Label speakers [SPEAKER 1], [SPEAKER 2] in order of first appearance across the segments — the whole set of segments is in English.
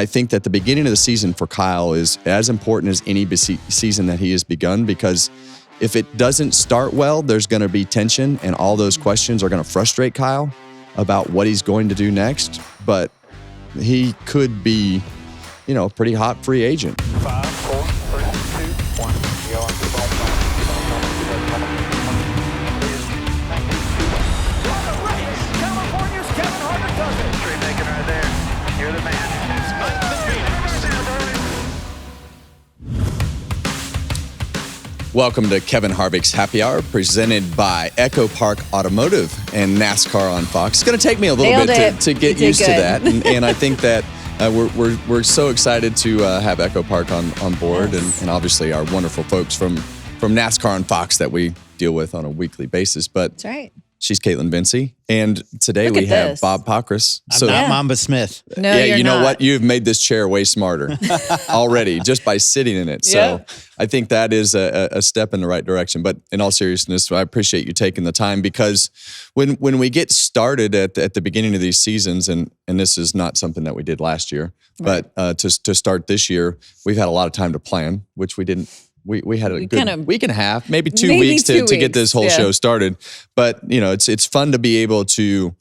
[SPEAKER 1] think that the beginning of the season for Kyle is as important as any season that he has begun, because if it doesn't start well, there's going to be tension, and all those questions are going to frustrate Kyle about what he's going to do next. But he could be, a pretty hot free agent.
[SPEAKER 2] 5, 4, 3, 2, 1. You're on the ball. What a race! California's Kevin Harvick does it. Tree making right there. You're the man.
[SPEAKER 1] Welcome to Kevin Harvick's Happy Hour, presented by Echo Park Automotive and NASCAR on Fox. It's going to take me a little bit to get used to that, and I think that we're so excited to have Echo Park on board, yes. and obviously our wonderful folks from NASCAR on Fox that we deal with on a weekly basis. But
[SPEAKER 3] that's right.
[SPEAKER 1] She's Kaitlyn Vincie, and today we have Bob Pockrass.
[SPEAKER 4] I'm not Mamba Smith.
[SPEAKER 3] No,
[SPEAKER 1] yeah, you know
[SPEAKER 3] not.
[SPEAKER 1] what? You've made this chair way smarter already just by sitting in it. So I think that is a step in the right direction. But in all seriousness, I appreciate you taking the time, because when we get started at the beginning of these seasons, and this is not something that we did last year, right. but to start this year, we've had a lot of time to plan, which we didn't. We had a good week and a half, maybe 2 weeks to get this whole show started. But, it's fun to be able to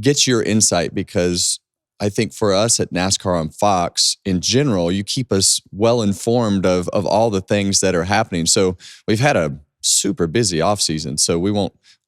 [SPEAKER 1] get your insight, because I think for us at NASCAR on Fox, in general, you keep us well informed of all the things that are happening. So we've had a super busy off season, so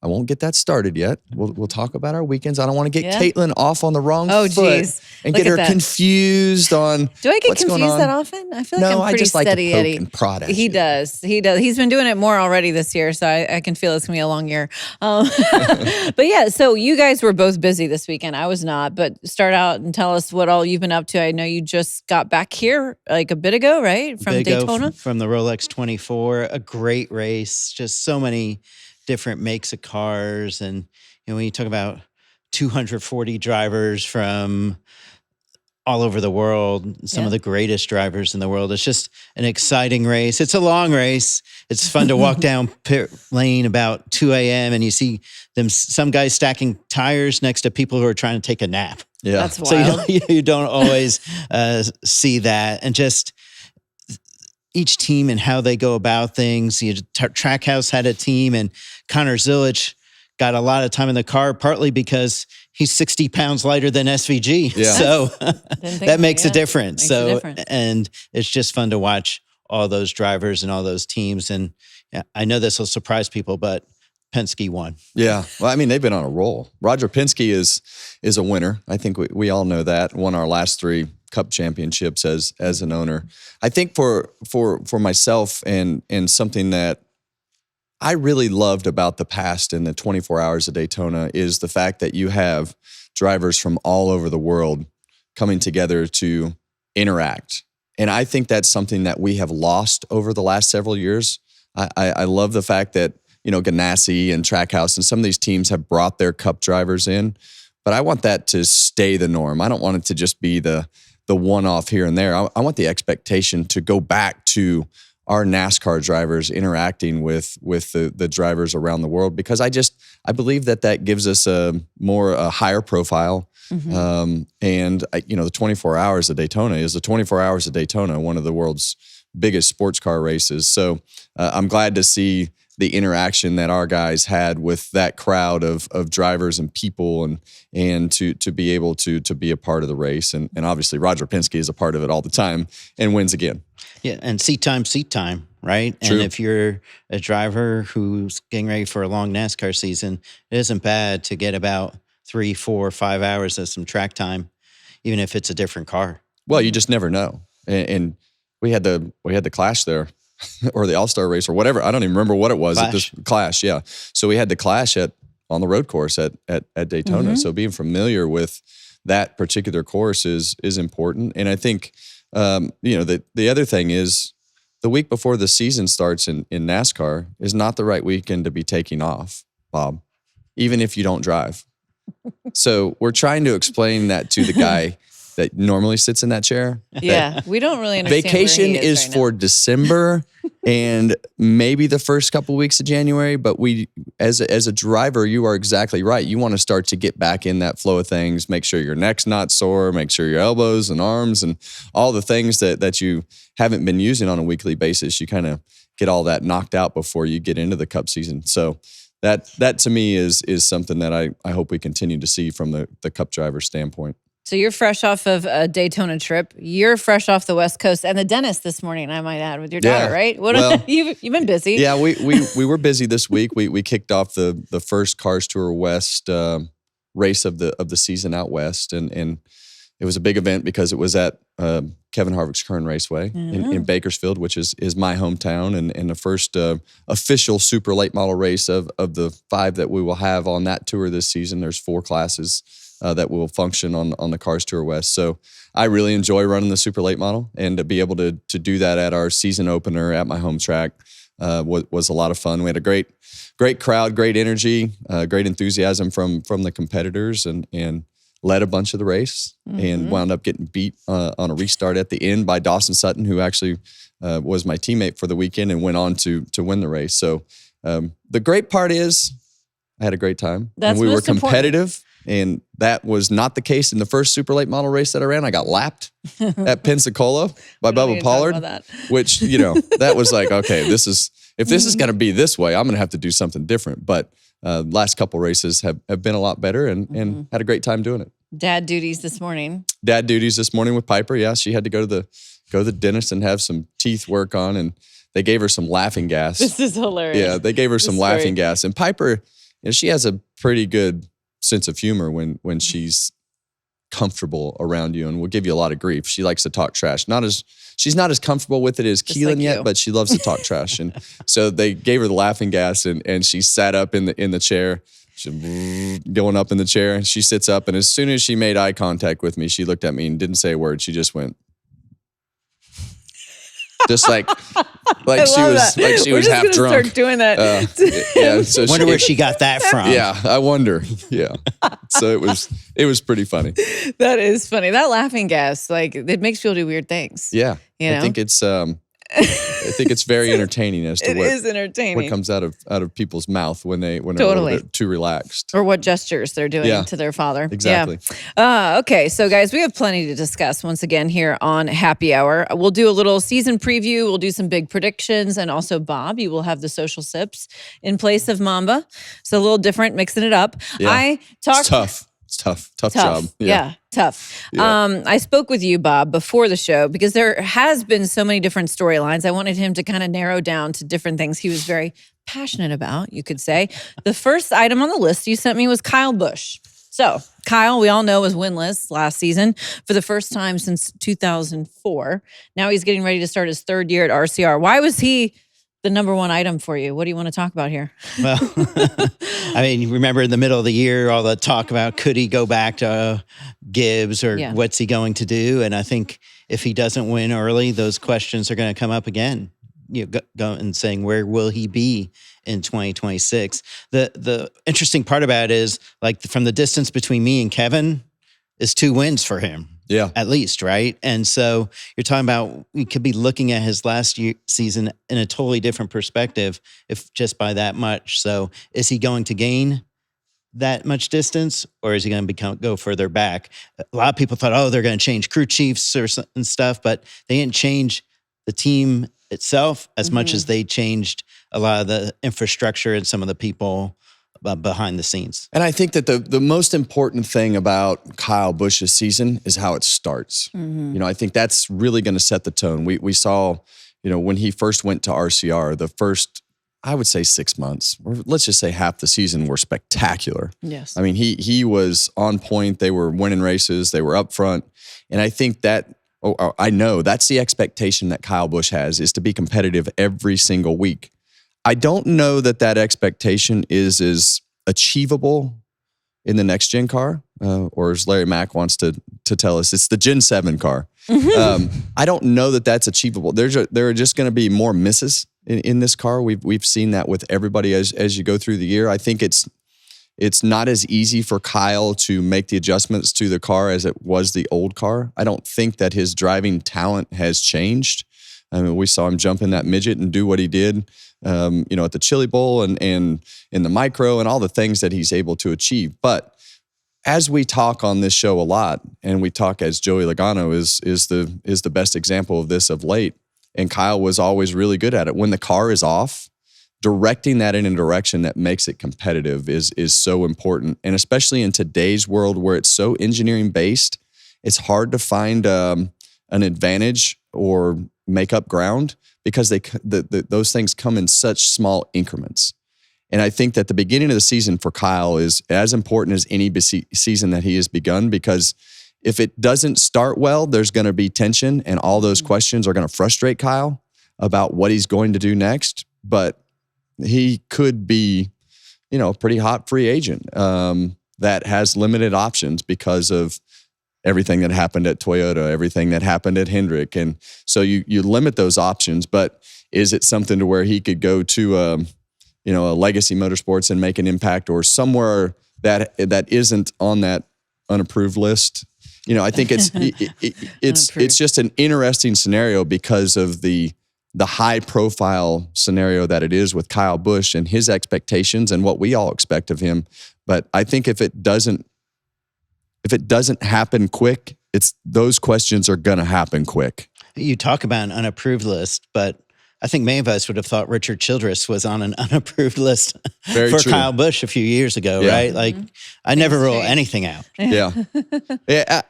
[SPEAKER 1] I won't get that started yet. We'll talk about our weekends. I don't want to get Kaitlyn off on the wrong foot and get her confused on
[SPEAKER 3] Do I get
[SPEAKER 1] what's going
[SPEAKER 3] confused
[SPEAKER 1] on.
[SPEAKER 3] that often? I feel like I'm pretty steady,
[SPEAKER 1] like to poke and prod at
[SPEAKER 3] He
[SPEAKER 1] you.
[SPEAKER 3] does. He's been doing it more already this year, so I can feel it's going to be a long year. But yeah, so you guys were both busy this weekend. I was not, but start out and tell us what all you've been up to. I know you just got back here like a bit ago, right? From Daytona?
[SPEAKER 4] From the Rolex 24, a great race, just so many different makes of cars. And when you talk about 240 drivers from all over the world, some of the greatest drivers in the world, it's just an exciting race. It's a long race. It's fun to walk down pit lane about 2 a.m. and you see some guys stacking tires next to people who are trying to take a nap.
[SPEAKER 1] Yeah,
[SPEAKER 3] that's wild.
[SPEAKER 4] So you don't always see that. And just each team and how they go about things. Trackhouse had a team, and Connor Zilic got a lot of time in the car, partly because he's 60 pounds lighter than SVG.
[SPEAKER 1] Yeah.
[SPEAKER 4] So that makes a difference.
[SPEAKER 3] Makes
[SPEAKER 4] and it's just fun to watch all those drivers and all those teams. And I know this will surprise people, but Penske won.
[SPEAKER 1] Yeah. Well, I mean, they've been on a roll. Roger Penske is a winner. I think we all know that. Won our last 3 Cup championships as an owner. I think for myself and something that I really loved about the past and the 24 hours of Daytona is the fact that you have drivers from all over the world coming together to interact. And I think that's something that we have lost over the last several years. I love the fact that, Ganassi and Trackhouse and some of these teams have brought their Cup drivers in, but I want that to stay the norm. I don't want it to just be the one-off here and there. I want the expectation to go back to our NASCAR drivers interacting with the drivers around the world, because I believe that gives us a higher profile. Mm-hmm. And the 24 hours of Daytona is the 24 hours of Daytona, one of the world's biggest sports car races. So I'm glad to see the interaction that our guys had with that crowd of drivers and people, and to be able to be a part of the race. And obviously Roger Penske is a part of it all the time and wins again.
[SPEAKER 4] Yeah, and seat time, right?
[SPEAKER 1] True.
[SPEAKER 4] And if you're a driver who's getting ready for a long NASCAR season, it isn't bad to get about 3, 4, 5 hours of some track time, even if it's a different car.
[SPEAKER 1] Well, you just never know. And we had the Clash there. Or the All-Star race or whatever. I don't even remember what it was at this Clash. Yeah. So we had the Clash on the road course at Daytona. Mm-hmm. So being familiar with that particular course is important. And I think, the other thing is the week before the season starts in NASCAR is not the right weekend to be taking off, Bob, even if you don't drive. So we're trying to explain that to the guy that normally sits in that chair.
[SPEAKER 3] Yeah, we don't really understand.
[SPEAKER 1] Vacation
[SPEAKER 3] where he
[SPEAKER 1] is
[SPEAKER 3] right
[SPEAKER 1] for December and maybe the first couple weeks of January. But we, as a driver, you are exactly right. You want to start to get back in that flow of things. Make sure your neck's not sore. Make sure your elbows and arms and all the things that you haven't been using on a weekly basis. You kind of get all that knocked out before you get into the Cup season. So that to me is something that I hope we continue to see from the Cup driver standpoint.
[SPEAKER 3] So you're fresh off of a Daytona trip. You're fresh off the West Coast and the dentist this morning, I might add, with your daughter, right?
[SPEAKER 1] Well,
[SPEAKER 3] you've been busy.
[SPEAKER 1] Yeah, we were busy this week. We kicked off the first Cars Tour West race of the season out west, and it was a big event because it was at Kevin Harvick's Kern Raceway in Bakersfield, which is my hometown, and the first official super late model race of the 5 that we will have on that tour this season. There's 4 classes that will function on the Cars Tour West. So I really enjoy running the super late model, and to be able to do that at our season opener at my home track was a lot of fun. We had a great crowd, great energy, great enthusiasm from the competitors, and led a bunch of the race and wound up getting beat on a restart at the end by Dawson Sutton, who actually was my teammate for the weekend and went on to win the race. So the great part is I had a great time.
[SPEAKER 3] That's
[SPEAKER 1] and we were
[SPEAKER 3] most important.
[SPEAKER 1] competitive. And that was not the case in the first super late model race that I ran. I got lapped at Pensacola by Bubba Pollard, which, that was like, okay, if this is going to be this way, I'm going to have to do something different. But last couple races have been a lot better and had a great time doing it.
[SPEAKER 3] Dad duties this morning.
[SPEAKER 1] Dad duties this morning with Piper. Yeah, she had to go to the dentist and have some teeth work on, and they gave her some laughing gas.
[SPEAKER 3] This is hilarious.
[SPEAKER 1] Yeah, they gave her some laughing gas. And Piper, she has a pretty good sense of humor when she's comfortable around you, and will give you a lot of grief. She likes to talk trash. She's not as comfortable with it as Keelan yet, but she loves to talk trash. And so they gave her the laughing gas, and she sat up in the chair. She going up in the chair, and she sits up, and as soon as she made eye contact with me, she looked at me and didn't say a word. She just went, just like she was half drunk.
[SPEAKER 3] Start doing that.
[SPEAKER 1] Yeah. So
[SPEAKER 4] wonder where she got that from.
[SPEAKER 1] Yeah, I wonder. Yeah. So it was pretty funny.
[SPEAKER 3] That is funny. That laughing gas, it makes people do weird things.
[SPEAKER 1] Yeah. I think it's very entertaining as to
[SPEAKER 3] it is entertaining.
[SPEAKER 1] What comes out of people's mouth when they're a little bit too relaxed,
[SPEAKER 3] or what gestures they're doing to their father.
[SPEAKER 1] Exactly.
[SPEAKER 3] Yeah. Okay, so guys, we have plenty to discuss once again here on Happy Hour. We'll do a little season preview. We'll do some big predictions, and also Bob, you will have the social sips in place of Mamba. So a little different, mixing it up.
[SPEAKER 1] Yeah. It's tough. It's tough job.
[SPEAKER 3] Yeah, tough.
[SPEAKER 1] Yeah.
[SPEAKER 3] I spoke with you, Bob, before the show because there has been so many different storylines. I wanted him to kind of narrow down to different things he was very passionate about, you could say. The first item on the list you sent me was Kyle Busch. So Kyle, we all know, was winless last season for the first time since 2004. Now he's getting ready to start his 3rd year at RCR. Why was he the number one item for you? What do you want to talk about here?
[SPEAKER 4] Well, I mean, you remember in the middle of the year, all the talk about could he go back to Gibbs or what's he going to do? And I think if he doesn't win early, those questions are going to come up again. Go and saying, where will he be in 2026? The interesting part about it is, from the distance between me and Kevin is 2 wins for him.
[SPEAKER 1] Yeah.
[SPEAKER 4] At least, right? And so you're talking about, we could be looking at his last season in a totally different perspective, if just by that much. So is he going to gain that much distance, or is he going to go further back? A lot of people thought, they're going to change crew chiefs and stuff, but they didn't change the team itself as much as they changed a lot of the infrastructure and some of the people behind the scenes.
[SPEAKER 1] And I think that the most important thing about Kyle Busch's season is how it starts. I think that's really going to set the tone. We saw, when he first went to RCR, the first, I would say 6 months, or let's just say half the season, were spectacular.
[SPEAKER 3] Yes.
[SPEAKER 1] I mean, he was on point. They were winning races. They were up front. And I think that, I know that's the expectation that Kyle Busch has, is to be competitive every single week. I don't know that expectation is as achievable in the next gen car, or as Larry Mack wants to tell us, it's the Gen 7 car. I don't know that that's achievable. There are just going to be more misses in this car. We've seen that with everybody as you go through the year. I think it's it's not as easy for Kyle to make the adjustments to the car as it was the old car. I don't think that his driving talent has changed. I mean, we saw him jump in that midget and do what he did, at the Chili Bowl and in the micro and all the things that he's able to achieve. But as we talk on this show a lot, and we talk as Joey Logano is the best example of this of late, and Kyle was always really good at it. When the car is off, directing that in a direction that makes it competitive is so important. And especially in today's world where it's so engineering based, it's hard to find an advantage or make up ground because those things come in such small increments. And I think that the beginning of the season for Kyle is as important as any season that he has begun, because if it doesn't start well, there's going to be tension, and all those questions are going to frustrate Kyle about what he's going to do next. But he could be, a pretty hot free agent that has limited options because of everything that happened at Toyota, everything that happened at Hendrick. And so you limit those options, but is it something to where he could go to a Legacy Motorsports and make an impact, or somewhere that isn't on that unapproved list? I think it's just an interesting scenario because of the high profile scenario that it is with Kyle Busch and his expectations and what we all expect of him. But I think if it doesn't happen quick, those questions are going to happen quick.
[SPEAKER 4] You talk about an unapproved list, but I think many of us would have thought Richard Childress was on an unapproved list for
[SPEAKER 1] true.
[SPEAKER 4] Kyle Busch a few years ago, right? Like, I never rule anything out.
[SPEAKER 1] Yeah.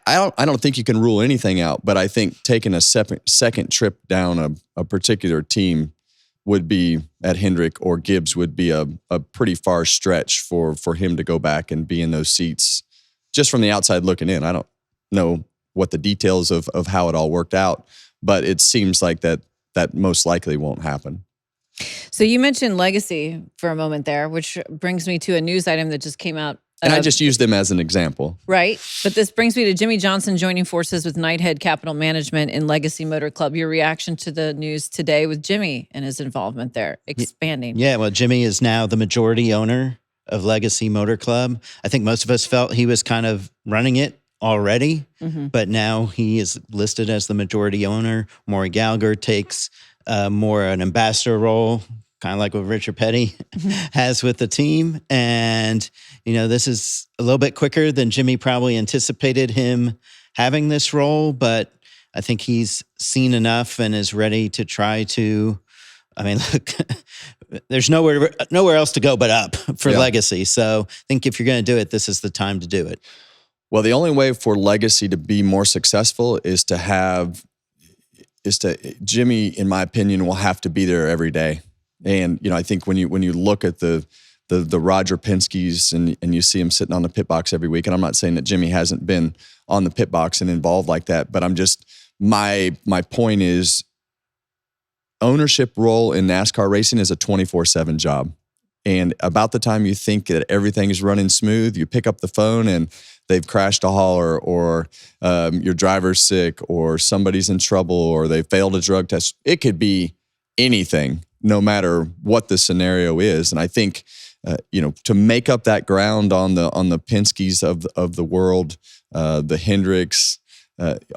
[SPEAKER 1] I don't think you can rule anything out, but I think taking a second trip down a particular team would be at Hendrick or Gibbs would be a pretty far stretch for him to go back and be in those seats. Just from the outside looking in, I don't know what the details of how it all worked out, but it seems like that most likely won't happen.
[SPEAKER 3] So you mentioned Legacy for a moment there, which brings me to a news item that just came out.
[SPEAKER 1] And I just used them as an example.
[SPEAKER 3] Right. But this brings me to Jimmy Johnson joining forces with Knighthead Capital Management in Legacy Motor Club. Your reaction to the news today with Jimmy and his involvement there, expanding.
[SPEAKER 4] Yeah, well, Jimmy is now the majority owner of Legacy Motor Club. I think most of us felt he was kind of running it already, but now he is listed as the majority owner. Maury Gallagher takes more an ambassador role, kind of like what Richard Petty has with the team. And, this is a little bit quicker than Jimmy probably anticipated him having this role, but I think he's seen enough and is ready to try to, look, there's nowhere else to go but up for Legacy. So I think if you're going to do it, this is the time to do it.
[SPEAKER 1] Well, the only way for Legacy to be more successful is to Jimmy, in my opinion, will have to be there every day. And, I think when you look at the Roger Penske's and you see him sitting on the pit box every week, and I'm not saying that Jimmy hasn't been on the pit box and involved like that, but my point is ownership role in NASCAR racing is a 24/7 job. And about the time you think that everything is running smooth, you pick up the phone and they've crashed a hauler, or your driver's sick, or somebody's in trouble, or they failed a drug test. It could be anything, no matter what the scenario is. And I think, to make up that ground on the Penske's of the world, the Hendricks,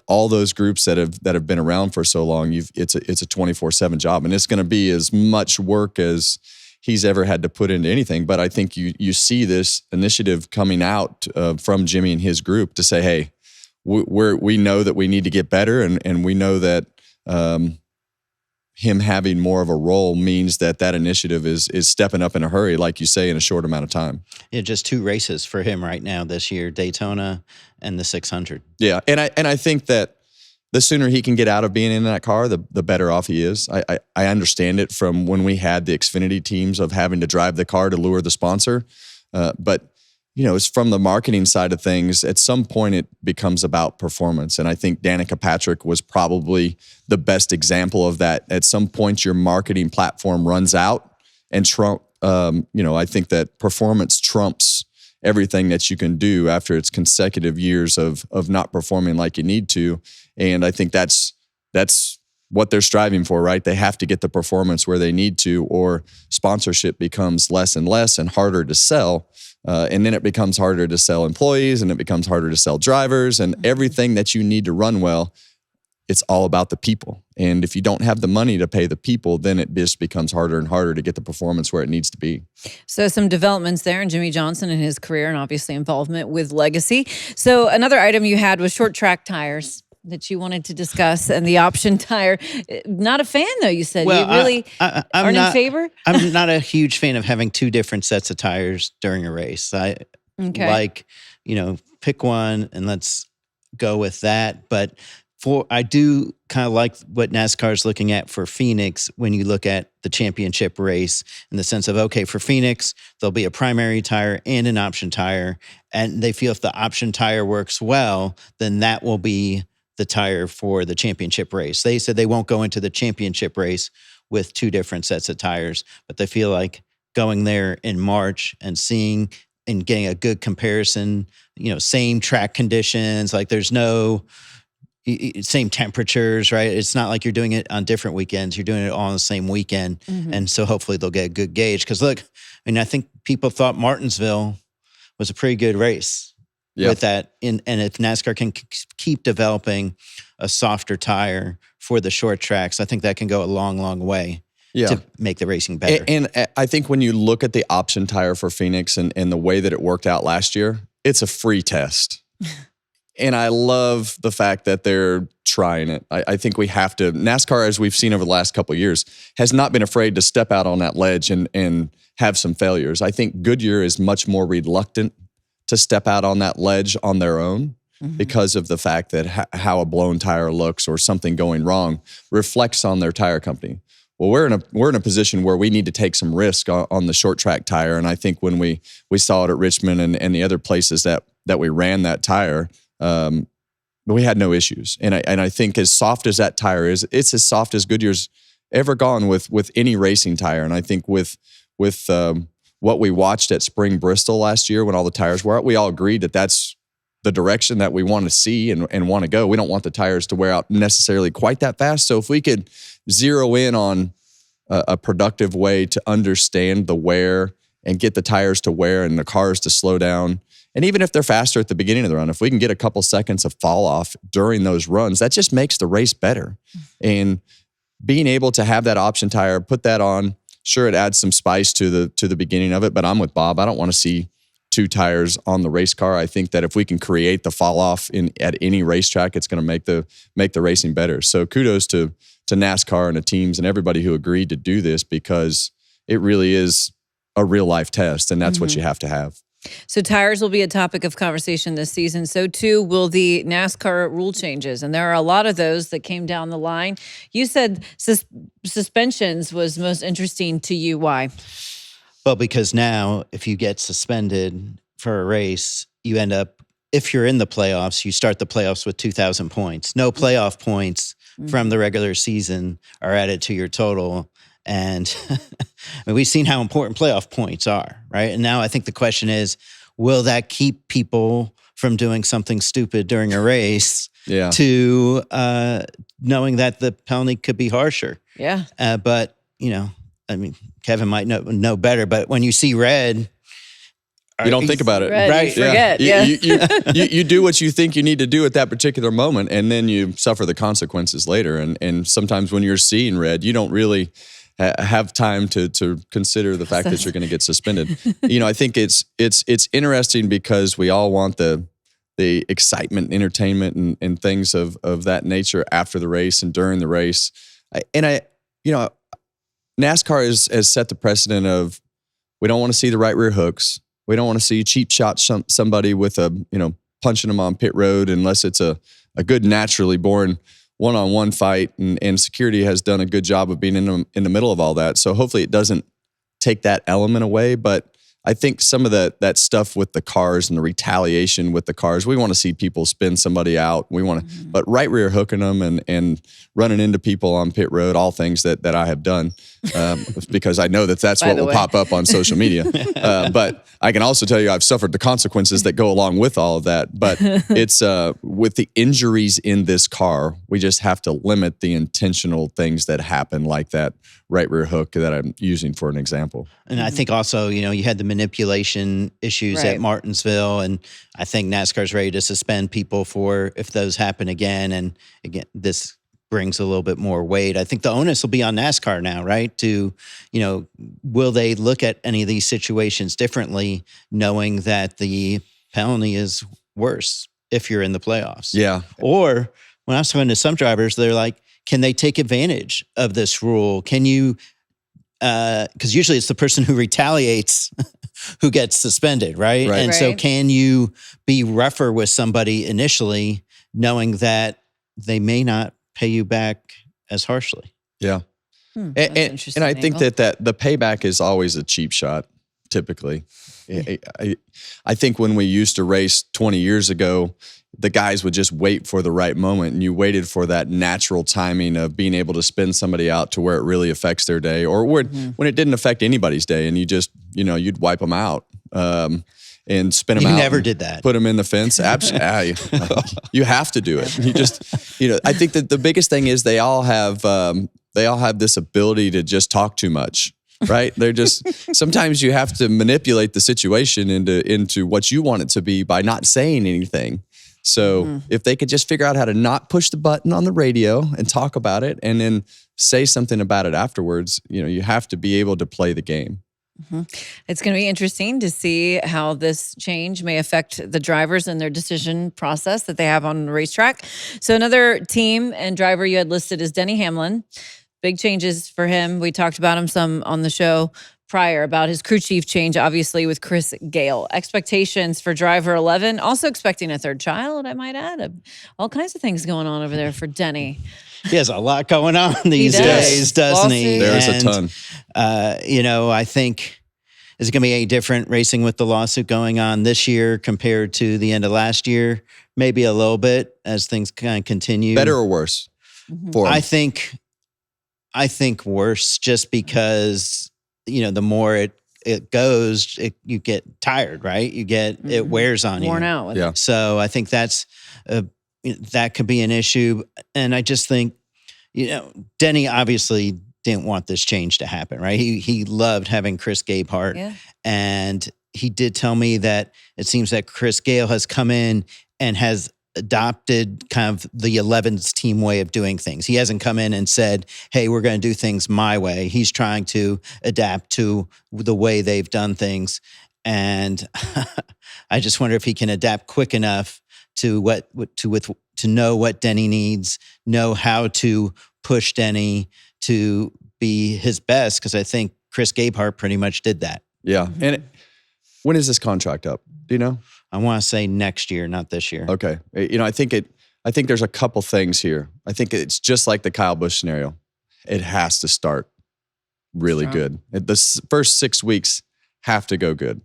[SPEAKER 1] all those groups that have been around for so long, it's a 24/7 job, and it's going to be as much work as he's ever had to put into anything. But I think you see this initiative coming out from Jimmy and his group to say, hey, we know that we need to get better, and we know that him having more of a role means that initiative is stepping up in a hurry, like you say, in a short amount of time.
[SPEAKER 4] Yeah, just 2 races for him right now this year, Daytona and the 600.
[SPEAKER 1] Yeah, and I think that the sooner he can get out of being in that car, the better off he is. I understand it from when we had the Xfinity teams of having to drive the car to lure the sponsor. But, it's from the marketing side of things. At some point, it becomes about performance. And I think Danica Patrick was probably the best example of that. At some point, your marketing platform runs out, and I think that performance trumps everything that you can do after it's consecutive years of not performing like you need to. And I think that's what they're striving for, right? They have to get the performance where they need to, or sponsorship becomes less and less and harder to sell. And then it becomes harder to sell employees, and it becomes harder to sell drivers, and everything that you need to run well. It's all about the people. And if you don't have the money to pay the people, then it just becomes harder and harder to get the performance where it needs to be.
[SPEAKER 3] So some developments there in Jimmy Johnson and his career, and obviously involvement with Legacy. So another item you had was short track tires that you wanted to discuss, and the option tire. Not a fan, though, you said.
[SPEAKER 4] Well,
[SPEAKER 3] you really
[SPEAKER 4] I'm
[SPEAKER 3] aren't
[SPEAKER 4] not,
[SPEAKER 3] in favor?
[SPEAKER 4] I'm not a huge fan of having two different sets of tires during a race. I like, pick one and let's go with that. But I do kind of like what NASCAR is looking at for Phoenix when you look at the championship race, in the sense of, okay, for Phoenix, there'll be a primary tire and an option tire. And they feel if the option tire works well, then that will be the tire for the championship race. They said they won't go into the championship race with two different sets of tires, but they feel like going there in March and seeing and getting a good comparison, same track conditions, like there's no same temperatures, right? It's not like you're doing it on different weekends. You're doing it all on the same weekend. Mm-hmm. And so hopefully they'll get a good gauge. Because look, I think people thought Martinsville was a pretty good race with that. And if NASCAR can keep developing a softer tire for the short tracks, I think that can go a long, long way to make the racing better.
[SPEAKER 1] And I think when you look at the option tire for Phoenix and the way that it worked out last year, it's a free test. And I love the fact that they're trying it. I think we have to. NASCAR, as we've seen over the last couple of years, has not been afraid to step out on that ledge and have some failures. I think Goodyear is much more reluctant to step out on that ledge on their own because of the fact that how a blown tire looks or something going wrong reflects on their tire company. Well, we're in a position where we need to take some risk on the short track tire. And I think when we saw it at Richmond and the other places that we ran that tire, we had no issues. And I think as soft as that tire is, it's as soft as Goodyear's ever gone with any racing tire. And I think with what we watched at Spring Bristol last year when all the tires were out, we all agreed that that's the direction that we want to see and want to go. We don't want the tires to wear out necessarily quite that fast. So if we could zero in on a productive way to understand the wear and get the tires to wear and the cars to slow down, and even if they're faster at the beginning of the run, if we can get a couple seconds of fall off during those runs, that just makes the race better. And being able to have that option tire, put that on, sure, it adds some spice to the beginning of it, but I'm with Bob. I don't want to see two tires on the race car. I think that if we can create the fall off at any racetrack, it's going to make the racing better. So kudos to NASCAR and the teams and everybody who agreed to do this, because it really is a real life test, and that's what you have to have.
[SPEAKER 3] So tires will be a topic of conversation this season. So too will the NASCAR rule changes. And there are a lot of those that came down the line. You said suspensions was most interesting to you. Why?
[SPEAKER 4] Well, because now if you get suspended for a race, you end up, if you're in the playoffs, you start the playoffs with 2,000 points. No playoff points from the regular season are added to your total. And we've seen how important playoff points are, right? And now I think the question is, will that keep people from doing something stupid during a race to knowing that the penalty could be harsher?
[SPEAKER 3] Yeah.
[SPEAKER 4] But, Kevin might know better, but when you see red,
[SPEAKER 1] you don't think about it.
[SPEAKER 3] Right. You forget. Yeah.
[SPEAKER 1] You do what you think you need to do at that particular moment, and then you suffer the consequences later. And sometimes when you're seeing red, you don't really have time to consider the fact that you're going to get suspended. I think it's interesting because we all want the excitement, entertainment, and things of that nature after the race and during the race. NASCAR has set the precedent of, we don't want to see the right rear hooks. We don't want to see cheap shot somebody with punching them on pit road unless it's a good naturally born one-on-one fight, and security has done a good job of being in the middle of all that. So hopefully it doesn't take that element away. But I think some of that stuff with the cars and the retaliation with the cars, we want to see people spin somebody out. We want to, but right rear hooking them and running into people on pit road, all things that I have done, because I know that's what will pop up on social media. But I can also tell you I've suffered the consequences that go along with all of that. But it's with the injuries in this car, we just have to limit the intentional things that happen, like that right rear hook that I'm using for an example.
[SPEAKER 4] And I think also, you had the manipulation issues
[SPEAKER 3] Right.
[SPEAKER 4] at Martinsville, and I think NASCAR's ready to suspend people for if those happen again. And again, this brings a little bit more weight. I think the onus will be on NASCAR now, right? To, will they look at any of these situations differently, knowing that the penalty is worse if you're in the playoffs?
[SPEAKER 1] Yeah.
[SPEAKER 4] Or when I was talking to some drivers, they're like, can they take advantage of this rule? Can you, because usually it's the person who retaliates who gets suspended, right?
[SPEAKER 1] Right.
[SPEAKER 4] And so
[SPEAKER 3] Right.
[SPEAKER 4] can you be rougher with somebody initially, knowing that they may not pay you back as harshly?
[SPEAKER 1] Yeah.
[SPEAKER 3] That's an interesting
[SPEAKER 1] And I think
[SPEAKER 3] angle.
[SPEAKER 1] that the payback is always a cheap shot, typically. I think when we used to race 20 years ago, the guys would just wait for the right moment, and you waited for that natural timing of being able to spin somebody out to where it really affects their day, or when it didn't affect anybody's day, and you just, you'd wipe them out and spin them out.
[SPEAKER 4] You never
[SPEAKER 1] and
[SPEAKER 4] did that.
[SPEAKER 1] Put them in the fence. Absolutely. You have to do it. You just, I think that the biggest thing is they all have this ability to just talk too much. Right? They're just, sometimes you have to manipulate the situation into what you want it to be by not saying anything. So if they could just figure out how to not push the button on the radio and talk about it and then say something about it afterwards, you have to be able to play the game.
[SPEAKER 3] It's going to be interesting to see how this change may affect the drivers and their decision process that they have on the racetrack. So another team and driver you had listed is Denny Hamlin. Big changes for him. We talked about him some on the show prior about his crew chief change, obviously, with Chris Gale. Expectations for driver 11, also expecting a third child, I might add. All kinds of things going on over there for Denny.
[SPEAKER 4] He has a lot going on these
[SPEAKER 3] does.
[SPEAKER 4] days, doesn't he?
[SPEAKER 3] Lawsuits.
[SPEAKER 1] There is a ton.
[SPEAKER 4] I think, is it going to be any different racing with the lawsuit going on this year compared to the end of last year? Maybe a little bit as things kind of continue.
[SPEAKER 1] Better or worse for him?
[SPEAKER 4] I think worse, just because the more it goes, you get tired, right? It wears on you.
[SPEAKER 3] Worn out with
[SPEAKER 1] Yeah.
[SPEAKER 3] it.
[SPEAKER 4] So I think that could be an issue, and I just think Denny obviously didn't want this change to happen, right? He loved having Chris Gabehart,
[SPEAKER 3] Yeah.
[SPEAKER 4] and he did tell me that it seems that Chris Gale has come in and has adopted kind of the 11's team way of doing things. He hasn't come in and said, hey, we're going to do things my way. He's trying to adapt to the way they've done things. And I just wonder if he can adapt quick enough to know what Denny needs, know how to push Denny to be his best. Because I think Chris Gabehart pretty much did that.
[SPEAKER 1] Yeah. And when is this contract up? Do you know?
[SPEAKER 4] I want to say next year, not this year.
[SPEAKER 1] Okay. I think there's a couple things here. I think it's just like the Kyle Busch scenario. It has to start really good. The first 6 weeks have to go good.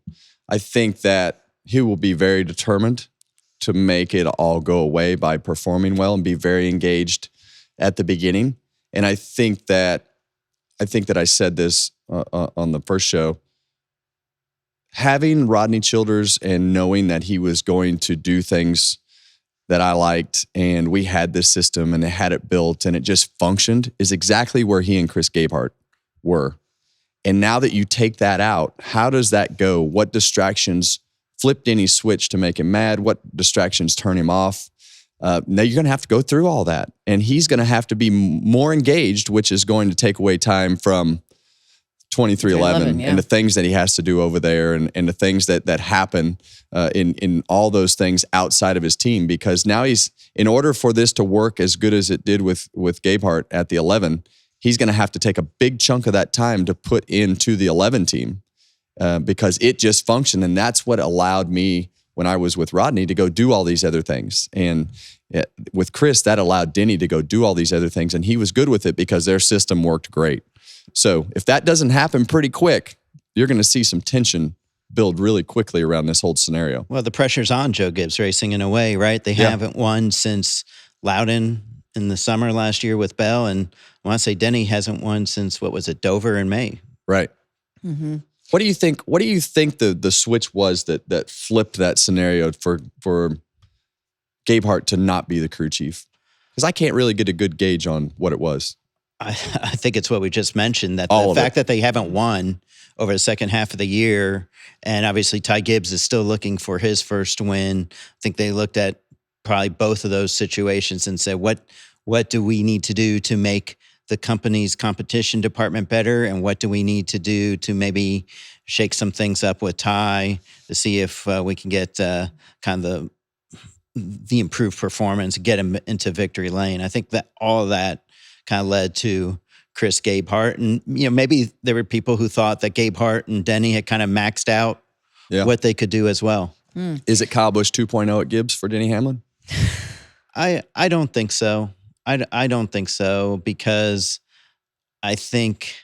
[SPEAKER 1] I think that he will be very determined to make it all go away by performing well and be very engaged at the beginning. And I think that I said this on the first show. Having Rodney Childers and knowing that he was going to do things that I liked, and we had this system and they had it built and it just functioned, is exactly where he and Chris Gabehart were. And now that you take that out, how does that go? What distractions flipped any switch to make him mad? What distractions turn him off? Now you're going to have to go through all that. And he's going to have to be more engaged, which is going to take away time from 2311
[SPEAKER 3] yeah.
[SPEAKER 1] and the things that he has to do over there and the things that happen in all those things outside of his team. Because now in order for this to work as good as it did with Gabehart at the 11, he's going to have to take a big chunk of that time to put into the 11 team because it just functioned. And that's what allowed me, when I was with Rodney, to go do all these other things. And with Chris, that allowed Denny to go do all these other things. And he was good with it because their system worked great. So if that doesn't happen pretty quick, you're going to see some tension build really quickly around this whole scenario.
[SPEAKER 4] Well, the pressure's on Joe Gibbs Racing in a way, right? They haven't won since Loudon in the summer last year with Bell. And I want to say Denny hasn't won since, Dover in May.
[SPEAKER 1] Right.
[SPEAKER 3] Mm-hmm.
[SPEAKER 1] What do you think the switch was that flipped that scenario for Gabehart to not be the crew chief? Because I can't really get a good gauge on what it was.
[SPEAKER 4] I think it's what we just mentioned, that
[SPEAKER 1] All
[SPEAKER 4] the
[SPEAKER 1] of
[SPEAKER 4] fact
[SPEAKER 1] it.
[SPEAKER 4] that they haven't won over the second half of the year, and obviously Ty Gibbs is still looking for his first win. I think they looked at probably both of those situations and said, what do we need to do to make the company's competition department better, and what do we need to do to maybe shake some things up with Ty to see if we can get kind of the improved performance, get him into victory lane. I think that all of that kind of led to Chris Gabehart. And, maybe there were people who thought that Gabehart and Denny had kind of maxed out what they could do as well.
[SPEAKER 1] Is it Kyle Busch 2.0 at Gibbs for Denny Hamlin?
[SPEAKER 4] I don't think so. I don't think so, because I think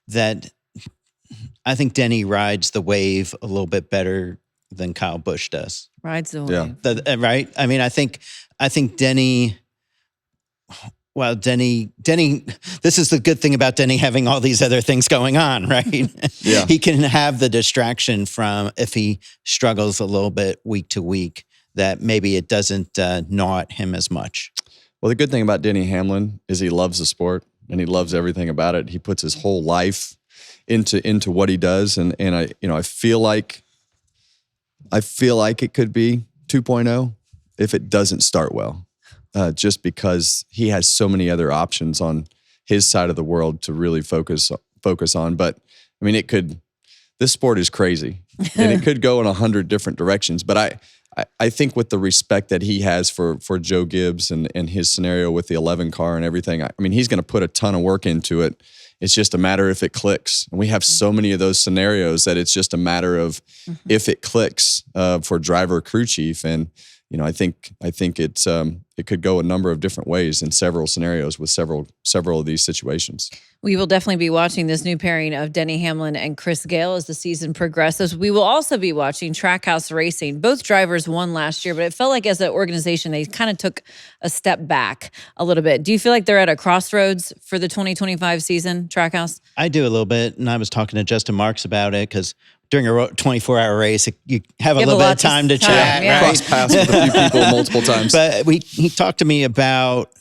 [SPEAKER 4] Denny rides the wave a little bit better than Kyle Busch does.
[SPEAKER 3] Rides the wave.
[SPEAKER 1] Yeah.
[SPEAKER 4] Right? I mean, I think Denny. Well, Denny, this is the good thing about Denny having all these other things going on, right?
[SPEAKER 1] Yeah.
[SPEAKER 4] He can have the distraction from, if he struggles a little bit week to week, that maybe it doesn't gnaw at him as much.
[SPEAKER 1] Well, the good thing about Denny Hamlin is he loves the sport and he loves everything about it. He puts his whole life into what he does, and I feel like it could be 2.0 if it doesn't start well. Just because he has so many other options on his side of the world to really focus on. But I mean, this sport is crazy and it could go in 100 different directions. But I think with the respect that he has for Joe Gibbs and his scenario with the 11 car and everything, I mean, he's going to put a ton of work into it. It's just a matter if it clicks. And we have so many of those scenarios that it's just a matter of if it clicks for driver, crew chief. And I think it's it could go a number of different ways in several scenarios with several of these situations.
[SPEAKER 3] We will definitely be watching this new pairing of Denny Hamlin and Chris Gale as the season progresses. We will also be watching Trackhouse Racing. Both drivers won last year, but it felt like as an organization, they kind of took a step back a little bit. Do you feel like they're at a crossroads for the 2025 season, Trackhouse?
[SPEAKER 4] I do a little bit, and I was talking to Justin Marks about it, because during a 24-hour race, you have a little bit of time to chat,
[SPEAKER 3] yeah.
[SPEAKER 4] right?
[SPEAKER 1] Cross paths with a few people multiple times.
[SPEAKER 4] But he talked to me about,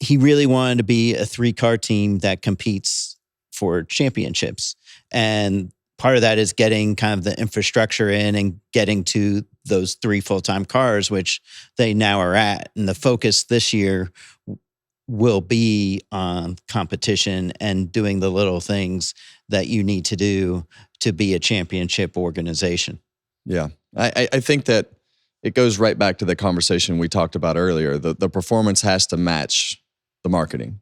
[SPEAKER 4] he really wanted to be a 3-car team that competes for championships. And part of that is getting kind of the infrastructure in and getting to those 3 full-time cars, which they now are at. And the focus this year will be on competition and doing the little things that you need to do to be a championship organization.
[SPEAKER 1] Yeah. I think that it goes right back to the conversation we talked about earlier. The performance has to match the marketing.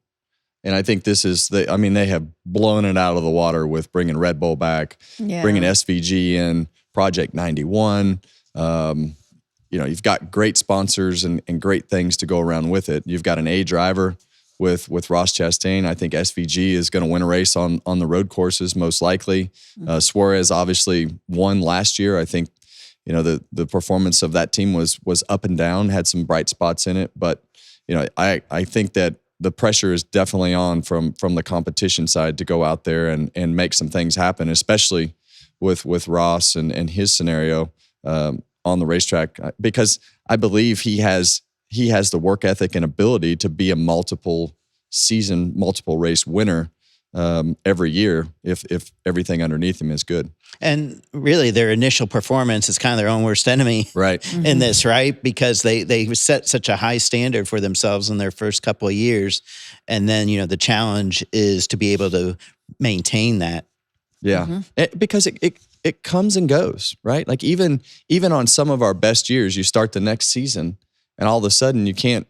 [SPEAKER 1] And I think they have blown it out of the water with bringing Red Bull back, bringing SVG in, Project 91. You've got great sponsors and great things to go around with it. You've got an A driver with Ross Chastain. I think SVG is going to win a race on the road courses, most likely. Suarez obviously won last year. I think, the performance of that team was up and down, had some bright spots in it. But, I think that the pressure is definitely on from the competition side to go out there and make some things happen, especially with Ross and his scenario on the racetrack, because I believe he has the work ethic and ability to be a multiple race winner every year if everything underneath him is good.
[SPEAKER 4] And really, their initial performance is kind of their own worst enemy,
[SPEAKER 1] right?
[SPEAKER 4] In this, right? Because they set such a high standard for themselves in their first couple of years, and then the challenge is to be able to maintain that.
[SPEAKER 1] Yeah, because it comes and goes, right? Like even on some of our best years, you start the next season, and all of a sudden you can't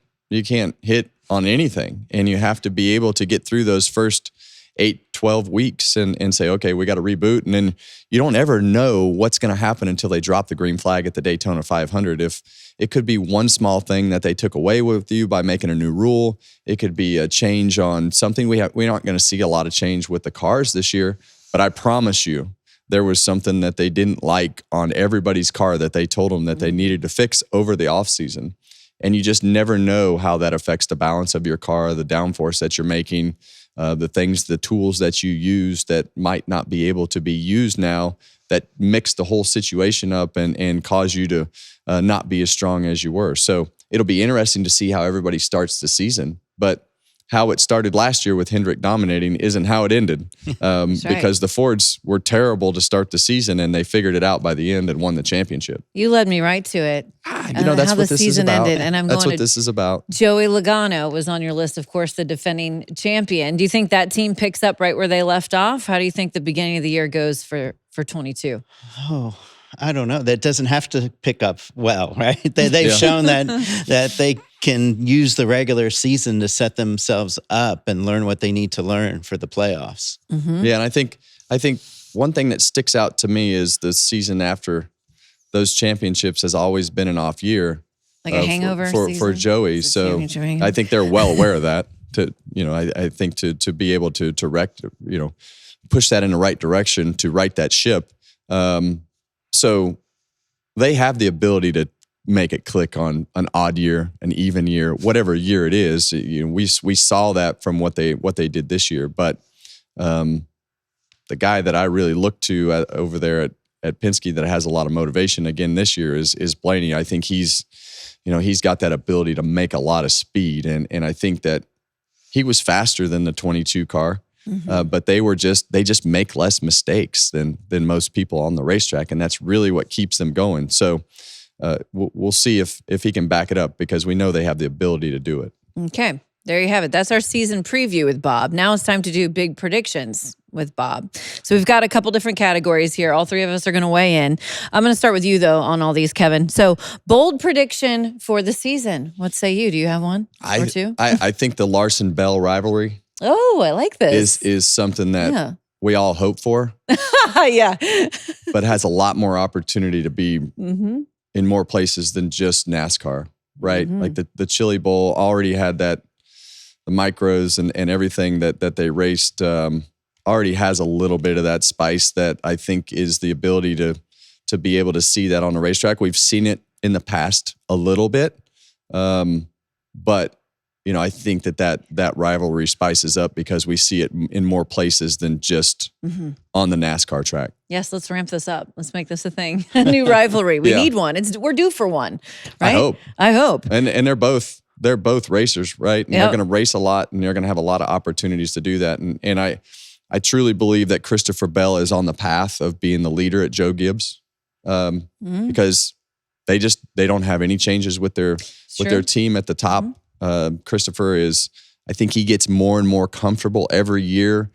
[SPEAKER 1] hit on anything, and you have to be able to get through those first 8-12 weeks and say, okay, we got to reboot. And then you don't ever know what's going to happen until they drop the green flag at the Daytona 500. If it could be one small thing that they took away with you by making a new rule, it could be a change on something. We aren't going to see a lot of change with the cars this year, but I promise you there was something that they didn't like on everybody's car that they told them that they needed to fix over the off season. And you just never know how that affects the balance of your car, the downforce that you're making, the tools that you use that might not be able to be used now, that mix the whole situation up and cause you to not be as strong as you were. So it'll be interesting to see how everybody starts the season. But how it started last year with Hendrick dominating isn't how it ended, because the Fords were terrible to start the season, and they figured it out by the end and won the championship.
[SPEAKER 3] You led me right to it.
[SPEAKER 1] That's
[SPEAKER 3] how
[SPEAKER 1] what
[SPEAKER 3] the
[SPEAKER 1] this
[SPEAKER 3] season
[SPEAKER 1] is about.
[SPEAKER 3] ended, and
[SPEAKER 1] That's what this is about.
[SPEAKER 3] Joey Logano was on your list, of course, the defending champion. Do you think that team picks up right where they left off? How do you think the beginning of the year goes for 22?
[SPEAKER 4] Oh, I don't know. That doesn't have to pick up well, right? They've shown that they can use the regular season to set themselves up and learn what they need to learn for the playoffs.
[SPEAKER 3] Mm-hmm.
[SPEAKER 1] Yeah, and I think one thing that sticks out to me is the season after those championships has always been an off year,
[SPEAKER 3] like a hangover
[SPEAKER 1] for Joey. So I think they're well aware of that. I think to be able to push that in the right direction to right that ship. So they have the ability to make it click on an odd year, an even year, whatever year it is. We saw that from what they did this year. But the guy that I really look to over there at Penske that has a lot of motivation again this year is Blaney. I think he's got that ability to make a lot of speed, and I think that he was faster than the 22 car. Mm-hmm. But they just make less mistakes than most people on the racetrack, and that's really what keeps them going. So we'll see if he can back it up, because we know they have the ability to do it.
[SPEAKER 3] Okay, there you have it. That's our season preview with Bob. Now it's time to do big predictions with Bob. So we've got a couple different categories here. All three of us are going to weigh in. I'm going to start with you, though, on all these, Kevin. So bold prediction for the season. What say you? Do you have one or two?
[SPEAKER 1] I think the Larson-Bell rivalry.
[SPEAKER 3] Oh, I like this.
[SPEAKER 1] Is something that we all hope for.
[SPEAKER 3] Yeah.
[SPEAKER 1] But has a lot more opportunity to be in more places than just NASCAR, right? Mm-hmm. Like the Chili Bowl already had that, the micros and everything that they raced already has a little bit of that spice that I think is the ability to be able to see that on the racetrack. We've seen it in the past a little bit, but I think that rivalry spices up because we see it in more places than just on the NASCAR track.
[SPEAKER 3] Yes, let's ramp this up. Let's make this a thing. A new rivalry. We need one. We're due for one, right? I hope.
[SPEAKER 1] And they're both racers, right? And they're going to race a lot, and they're going to have a lot of opportunities to do that. And I truly believe that Christopher Bell is on the path of being the leader at Joe Gibbs, because they don't have any changes with their team at the top. Christopher I think he gets more and more comfortable every year,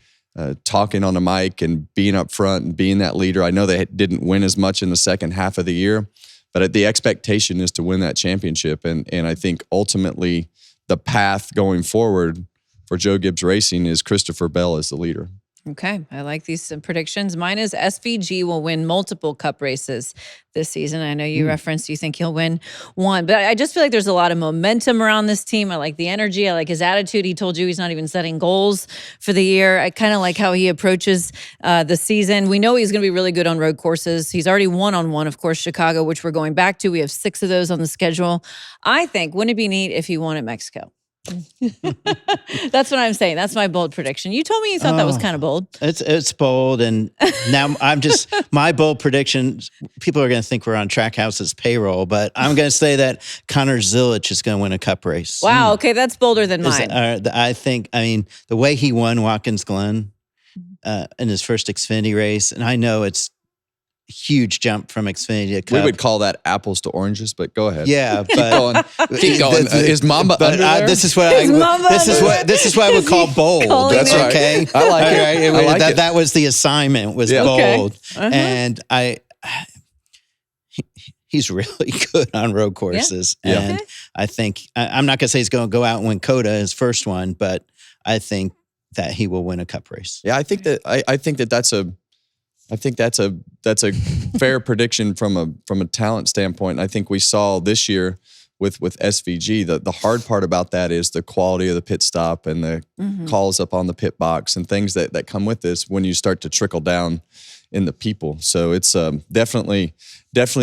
[SPEAKER 1] talking on the mic and being up front and being that leader. I know they didn't win as much in the second half of the year, but the expectation is to win that championship. And I think ultimately the path going forward for Joe Gibbs Racing is Christopher Bell as the leader.
[SPEAKER 3] Okay, I like these predictions. Mine is SVG will win multiple cup races this season. I know you referenced you think he'll win one, but I just feel like there's a lot of momentum around this team. I like the energy. I like his attitude. He told you he's not even setting goals for the year. I kind of like how he approaches the season. We know he's going to be really good on road courses. He's already won on one, of course, Chicago, which we're going back to. We have 6 of those on the schedule. I think, wouldn't it be neat if he won at Mexico? That's what I'm saying. That's my bold prediction. You told me you thought that was kind of bold.
[SPEAKER 4] It's bold, and now I'm just my bold prediction. People are going to think we're on Trackhouse's payroll, but I'm going to say that Connor Zilich is going to win a cup race.
[SPEAKER 3] Wow. Okay, that's bolder than mine.
[SPEAKER 4] I mean, the way he won Watkins Glen in his first Xfinity race, and I know it's huge jump from Xfinity to Cup.
[SPEAKER 1] We would call that apples to oranges, but go ahead.
[SPEAKER 4] Yeah, but
[SPEAKER 1] keep going. Is Mamba under there?
[SPEAKER 4] This is what I would call bold.
[SPEAKER 1] That's right.
[SPEAKER 4] Okay,
[SPEAKER 1] I like it. I like it.
[SPEAKER 4] That was the assignment. Was bold, and he's really good on road courses.
[SPEAKER 3] Yeah.
[SPEAKER 4] And I think I'm not going to say he's going to go out and win COTA, his first one, but I think that he will win a cup race.
[SPEAKER 1] Yeah, I think that's a fair prediction from a talent standpoint. I think we saw this year with SVG, the hard part about that is the quality of the pit stop and the calls up on the pit box and things that come with this when you start to trickle down in the people. So it's definitely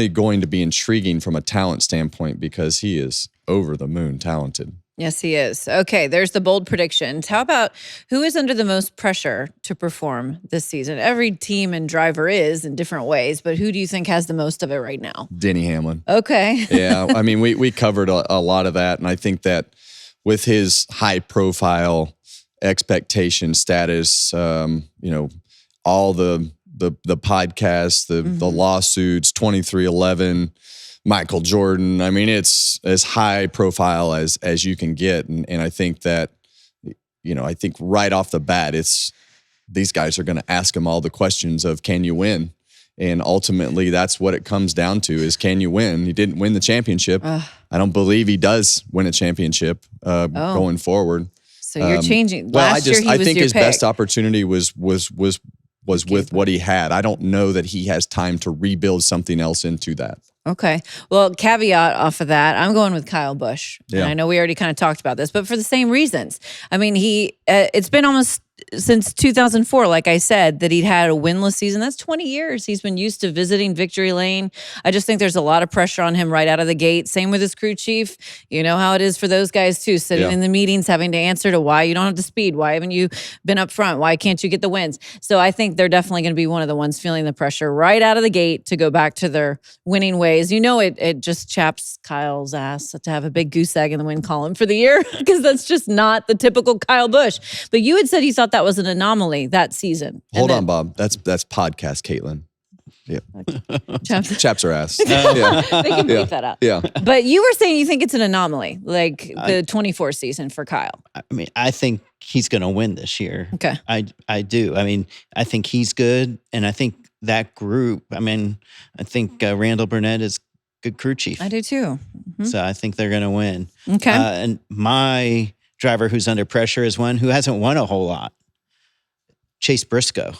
[SPEAKER 1] going to be intriguing from a talent standpoint because he is over the moon talented.
[SPEAKER 3] Yes, he is. Okay, there's the bold predictions. How about who is under the most pressure to perform this season? Every team and driver is in different ways, but who do you think has the most of it right now?
[SPEAKER 1] Denny Hamlin.
[SPEAKER 3] Okay.
[SPEAKER 1] Yeah, I mean, we covered a lot of that, and I think that with his high profile expectation status, all the podcasts, the lawsuits, 2311, Michael Jordan. I mean, it's as high profile as you can get. And I think that, I think right off the bat, these guys are going to ask him all the questions of, can you win? And ultimately, that's what it comes down to is, can you win? He didn't win the championship. I don't believe he does win a championship going forward.
[SPEAKER 3] So you're changing.
[SPEAKER 1] Well,
[SPEAKER 3] Last year,
[SPEAKER 1] I think his
[SPEAKER 3] pick.
[SPEAKER 1] best opportunity was with what he had. I don't know that he has time to rebuild something else into that.
[SPEAKER 3] Okay. Well, caveat off of that, I'm going with Kyle Busch.
[SPEAKER 1] Yeah.
[SPEAKER 3] And I know we already kind of talked about this, but for the same reasons. I mean, it's been almost since 2004, like I said, that he'd had a winless season. That's 20 years. He's been used to visiting victory lane. I just think there's a lot of pressure on him right out of the gate. Same with his crew chief. You know how it is for those guys too, sitting in the meetings, having to answer to why you don't have the speed. Why haven't you been up front? Why can't you get the wins? So I think they're definitely going to be one of the ones feeling the pressure right out of the gate to go back to their winning ways. It just chaps Kyle's ass to have a big goose egg in the win column for the year, because that's just not the typical Kyle Busch. But you had said you thought that was an anomaly that season.
[SPEAKER 1] Hold on, Bob. That's podcast, Kaitlyn. Yeah.
[SPEAKER 3] Chaps
[SPEAKER 1] her ass.
[SPEAKER 3] They can beat that out.
[SPEAKER 1] Yeah.
[SPEAKER 3] But you were saying you think it's an anomaly, like the 24 season for Kyle.
[SPEAKER 4] I mean, I think he's going to win this year.
[SPEAKER 3] Okay.
[SPEAKER 4] I do. I mean, I think he's good. And I think that group, I think Randall Burnett is good crew chief.
[SPEAKER 3] I do too. Mm-hmm.
[SPEAKER 4] So I think they're going to win.
[SPEAKER 3] Okay.
[SPEAKER 4] And my driver who's under pressure is one who hasn't won a whole lot. Chase Briscoe,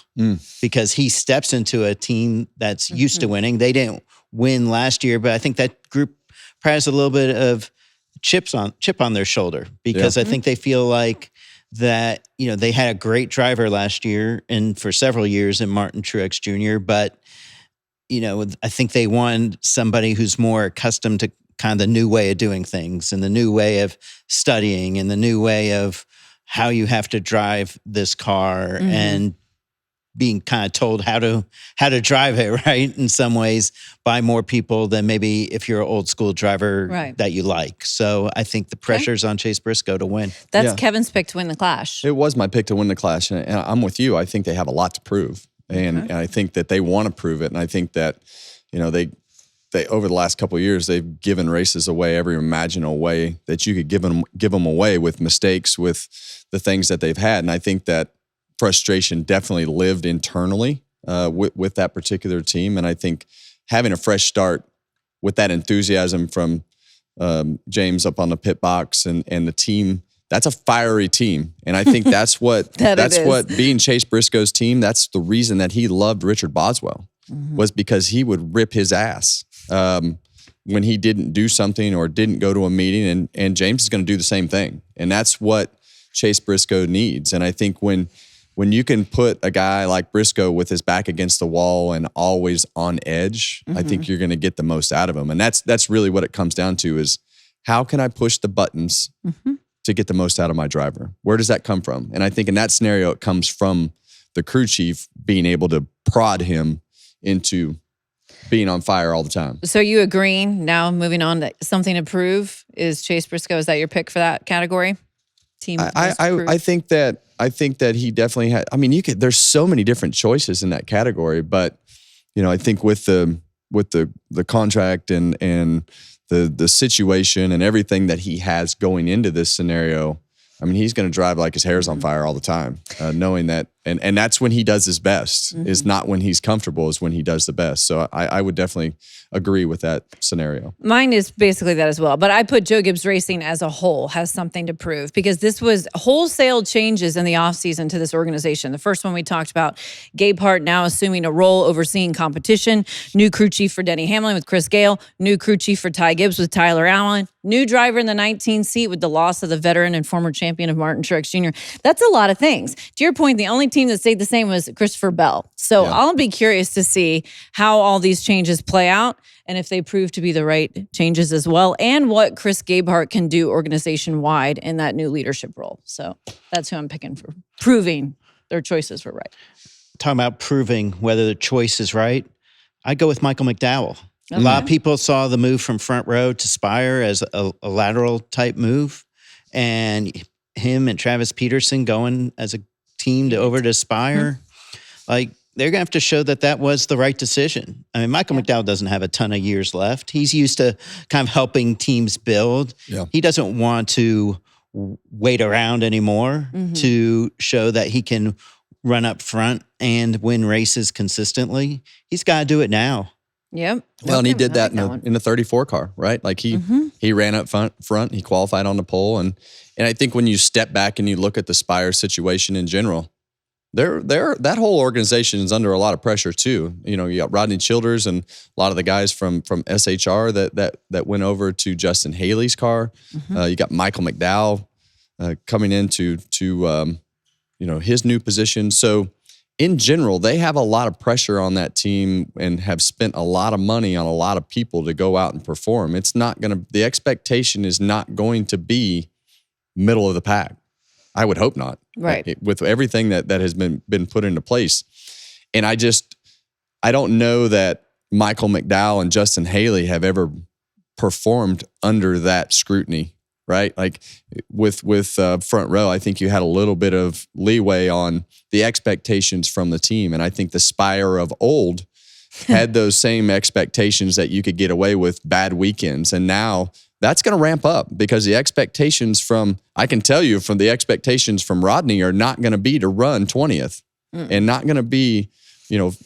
[SPEAKER 4] because he steps into a team that's used to winning. They didn't win last year, but I think that group probably has a little bit of chip on their shoulder, because I think they feel like that, they had a great driver last year and for several years in Martin Truex Jr., but, I think they want somebody who's more accustomed to kind of the new way of doing things and the new way of studying and the new way of how you have to drive this car and being kind of told how to drive it, right? In some ways, by more people than maybe if you're an old school driver that you like. So I think the pressure's on Chase Briscoe to win.
[SPEAKER 3] That's Kevin's pick to win the Clash.
[SPEAKER 1] It was my pick to win the Clash, and I'm with you. I think they have a lot to prove, and I think that they want to prove it, and I think that they over the last couple of years, they've given races away every imaginable way that you could give them away, with mistakes, with the things that they've had. And I think that frustration definitely lived internally with that particular team. And I think having a fresh start with that enthusiasm from James up on the pit box and the team, that's a fiery team. And I think that's what what being Chase Briscoe's team, that's the reason that he loved Richard Boswell, was because he would rip his ass when he didn't do something or didn't go to a meeting, and James is going to do the same thing. And that's what Chase Briscoe needs. And I think when you can put a guy like Briscoe with his back against the wall and always on edge, I think you're going to get the most out of him. And that's really what it comes down to, is how can I push the buttons to get the most out of my driver? Where does that come from? And I think in that scenario, it comes from the crew chief being able to prod him into being on fire all the time. So
[SPEAKER 3] you agreeing, now moving on, that something to prove is Chase Briscoe? Is that your pick for that category? Team.
[SPEAKER 1] I think that he definitely had. I mean, there's so many different choices in that category, but I think with the contract and the situation and everything that he has going into this scenario, I mean, he's going to drive like his hair's on fire all the time, knowing that, and that's when he does his best. Is not when he's comfortable, is when he does the best. So I would definitely agree with that scenario.
[SPEAKER 3] Mine is basically that as well, but I put Joe Gibbs Racing as a whole has something to prove, because this was wholesale changes in the offseason to this organization. The first one we talked about, Gabe Hart now assuming a role overseeing competition, new crew chief for Denny Hamlin with Chris Gale, new crew chief for Ty Gibbs with Tyler Allen, new driver in the 19 seat with the loss of the veteran and former champion of Martin Truex Jr. That's a lot of things. To your point, the only team that stayed the same was Christopher Bell. So I'll be curious to see how all these changes play out and if they prove to be the right changes as well, and what Chris Gabehart can do organization-wide in that new leadership role. So that's who I'm picking for proving their choices were right.
[SPEAKER 4] Talking about proving whether the choice is right, I go with Michael McDowell. Okay. A lot of people saw the move from Front Row to Spire as a lateral type move. and him and Travis Peterson going as a team over to Spire, like they're gonna have to show that was the right decision. I mean, Michael McDowell doesn't have a ton of years left. He's used to kind of helping teams build. Yeah. He doesn't want to wait around anymore to show that he can run up front and win races consistently. He's got to do it now.
[SPEAKER 3] Yep.
[SPEAKER 1] Well, and he did that in the 34 car, right? Like he ran up front, he qualified on the pole, and I think when you step back and you look at the Spire situation in general, that whole organization is under a lot of pressure too. You know, you got Rodney Childers and a lot of the guys from SHR that went over to Justin Haley's car. You got Michael McDowell coming into his new position. So in general, they have a lot of pressure on that team and have spent a lot of money on a lot of people to go out and perform. The expectation is not going to be middle of the pack. I would hope not.
[SPEAKER 3] Right.
[SPEAKER 1] With everything that has been put into place. And I don't know that Michael McDowell and Justin Haley have ever performed under that scrutiny, right? Like with Front Row, I think you had a little bit of leeway on the expectations from the team. And I think the Spire of old had those same expectations that you could get away with bad weekends. And now that's going to ramp up because the expectations from Rodney are not going to be to run 20th and not going to be,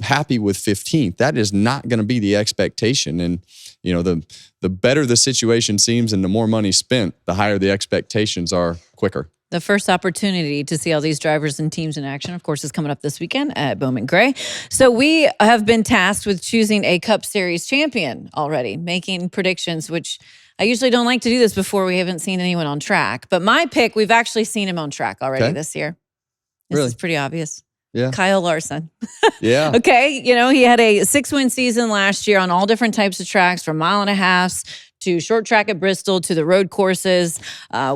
[SPEAKER 1] happy with 15th. That is not going to be the expectation. And, the better the situation seems and the more money spent, the higher the expectations are quicker.
[SPEAKER 3] The first opportunity to see all these drivers and teams in action, of course, is coming up this weekend at Bowman Gray. So we have been tasked with choosing a Cup Series champion already, making predictions, which I usually don't like to do this before we haven't seen anyone on track. But my pick, we've actually seen him on track already this year. This is pretty obvious.
[SPEAKER 1] Yeah.
[SPEAKER 3] Kyle Larson.
[SPEAKER 1] Yeah.
[SPEAKER 3] Okay. He had a 6-win season last year on all different types of tracks, from 1.5 miles to short track at Bristol to the road courses.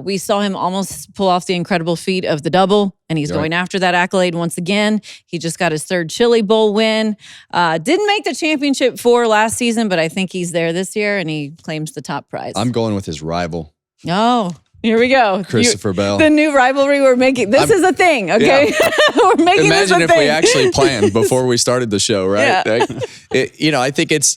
[SPEAKER 3] We saw him almost pull off the incredible feat of the double, and he's going after that accolade once again. He just got his 3rd Chili Bowl win. Didn't make the championship 4 last season, but I think he's there this year, and he claims the top prize.
[SPEAKER 1] I'm going with his rival.
[SPEAKER 3] Oh, here we go.
[SPEAKER 1] Christopher Bell.
[SPEAKER 3] The new rivalry we're making. This is a thing, okay? Yeah. We're making this a thing.
[SPEAKER 1] Imagine if we actually planned before we started the show, right?
[SPEAKER 3] Yeah.
[SPEAKER 1] I think it's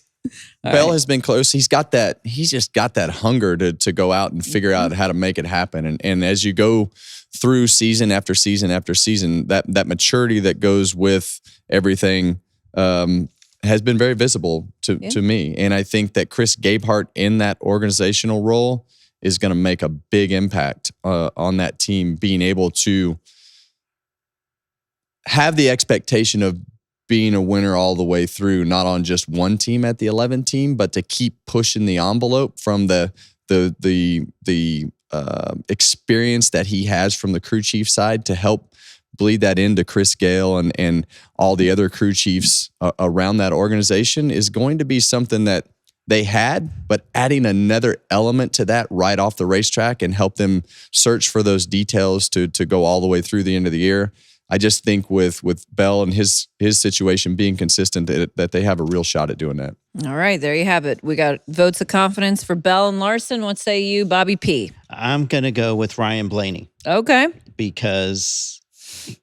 [SPEAKER 1] Bell has been close. He's just got that hunger to go out and figure out how to make it happen. And as you go through season after season after season, that maturity that goes with everything has been very visible to me. And I think that Chris Gabehart in that organizational role is going to make a big impact on that team, being able to have the expectation of being a winner all the way through, not on just one team at the 11 team, but to keep pushing the envelope from the experience that he has from the crew chief side to help bleed that into Chris Gale and all the other crew chiefs around that organization is going to be something that they had, but adding another element to that right off the racetrack and help them search for those details to go all the way through the end of the year. I just think with Bell and his situation being consistent, that they have a real shot at doing that.
[SPEAKER 3] All right, there you have it. We got votes of confidence for Bell and Larson. What say you, Bobby P?
[SPEAKER 4] I'm going to go with Ryan Blaney.
[SPEAKER 3] Okay.
[SPEAKER 4] Because,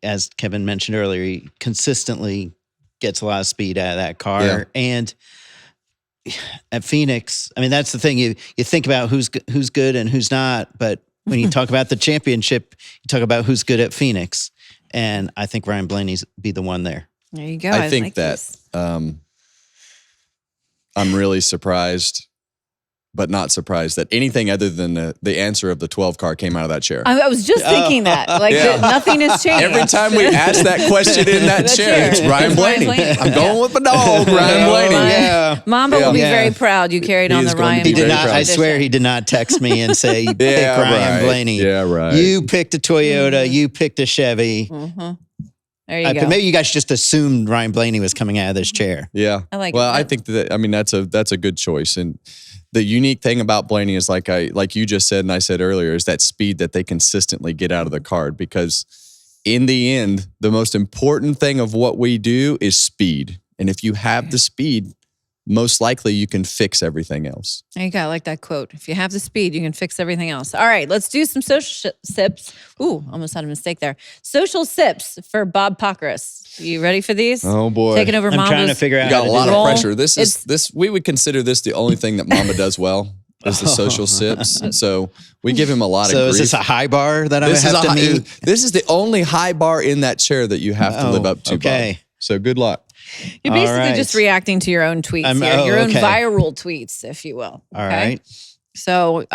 [SPEAKER 4] as Kevin mentioned earlier, he consistently gets a lot of speed out of that car. Yeah. And at Phoenix, I mean, that's the thing. You think about who's good and who's not, but when you talk about the championship, you talk about who's good at Phoenix. And I think Ryan Blaney's be the one there.
[SPEAKER 3] There you go.
[SPEAKER 1] I think that I'm really surprised, but not surprised that anything other than the answer of the 12 car came out of that chair.
[SPEAKER 3] I was just thinking that. Nothing has changed.
[SPEAKER 1] Every time we ask that question in that chair, it's Ryan Blaney. I'm going with the dog, Ryan Blaney.
[SPEAKER 4] Yeah.
[SPEAKER 3] Mamba will be very proud you carried on the Ryan Blaney.
[SPEAKER 4] He did not. I swear he did not text me and say, pick Ryan Blaney.
[SPEAKER 1] Yeah, right.
[SPEAKER 4] You picked a Toyota. You picked a Chevy.
[SPEAKER 3] Mm-hmm. There you go.
[SPEAKER 4] Maybe you guys just assumed Ryan Blaney was coming out of this chair.
[SPEAKER 1] Yeah.
[SPEAKER 3] I like
[SPEAKER 1] I think that's a good choice. And the unique thing about Blaney is like you just said and I said earlier is that speed that they consistently get out of the card, because in the end, the most important thing of what we do is speed. And if you have the speed, most likely you can fix everything else.
[SPEAKER 3] There you go. I like that quote. If you have the speed, you can fix everything else. All right, let's do some social sips. Ooh, almost had a mistake there. Social sips for Bob Pockrass. You ready for these?
[SPEAKER 1] Oh boy.
[SPEAKER 3] Taking over
[SPEAKER 4] I'm
[SPEAKER 3] Mamba's.
[SPEAKER 4] trying to figure out
[SPEAKER 1] You
[SPEAKER 4] how
[SPEAKER 1] got
[SPEAKER 4] to
[SPEAKER 1] a lot
[SPEAKER 4] do
[SPEAKER 1] of
[SPEAKER 3] roll.
[SPEAKER 1] pressure. This we would consider this the only thing that Mamba does well is the social sips. So we give him a lot of
[SPEAKER 4] So
[SPEAKER 1] grief.
[SPEAKER 4] is this a high bar that I
[SPEAKER 1] This
[SPEAKER 4] have
[SPEAKER 1] is,
[SPEAKER 4] to meet?
[SPEAKER 1] this is the only high bar in that chair that you have to live up to,
[SPEAKER 4] okay.
[SPEAKER 1] Bob. So good luck.
[SPEAKER 3] You're
[SPEAKER 4] All
[SPEAKER 3] basically
[SPEAKER 4] right.
[SPEAKER 3] just reacting to your own tweets here, your own viral tweets, if you will.
[SPEAKER 4] All right.
[SPEAKER 3] So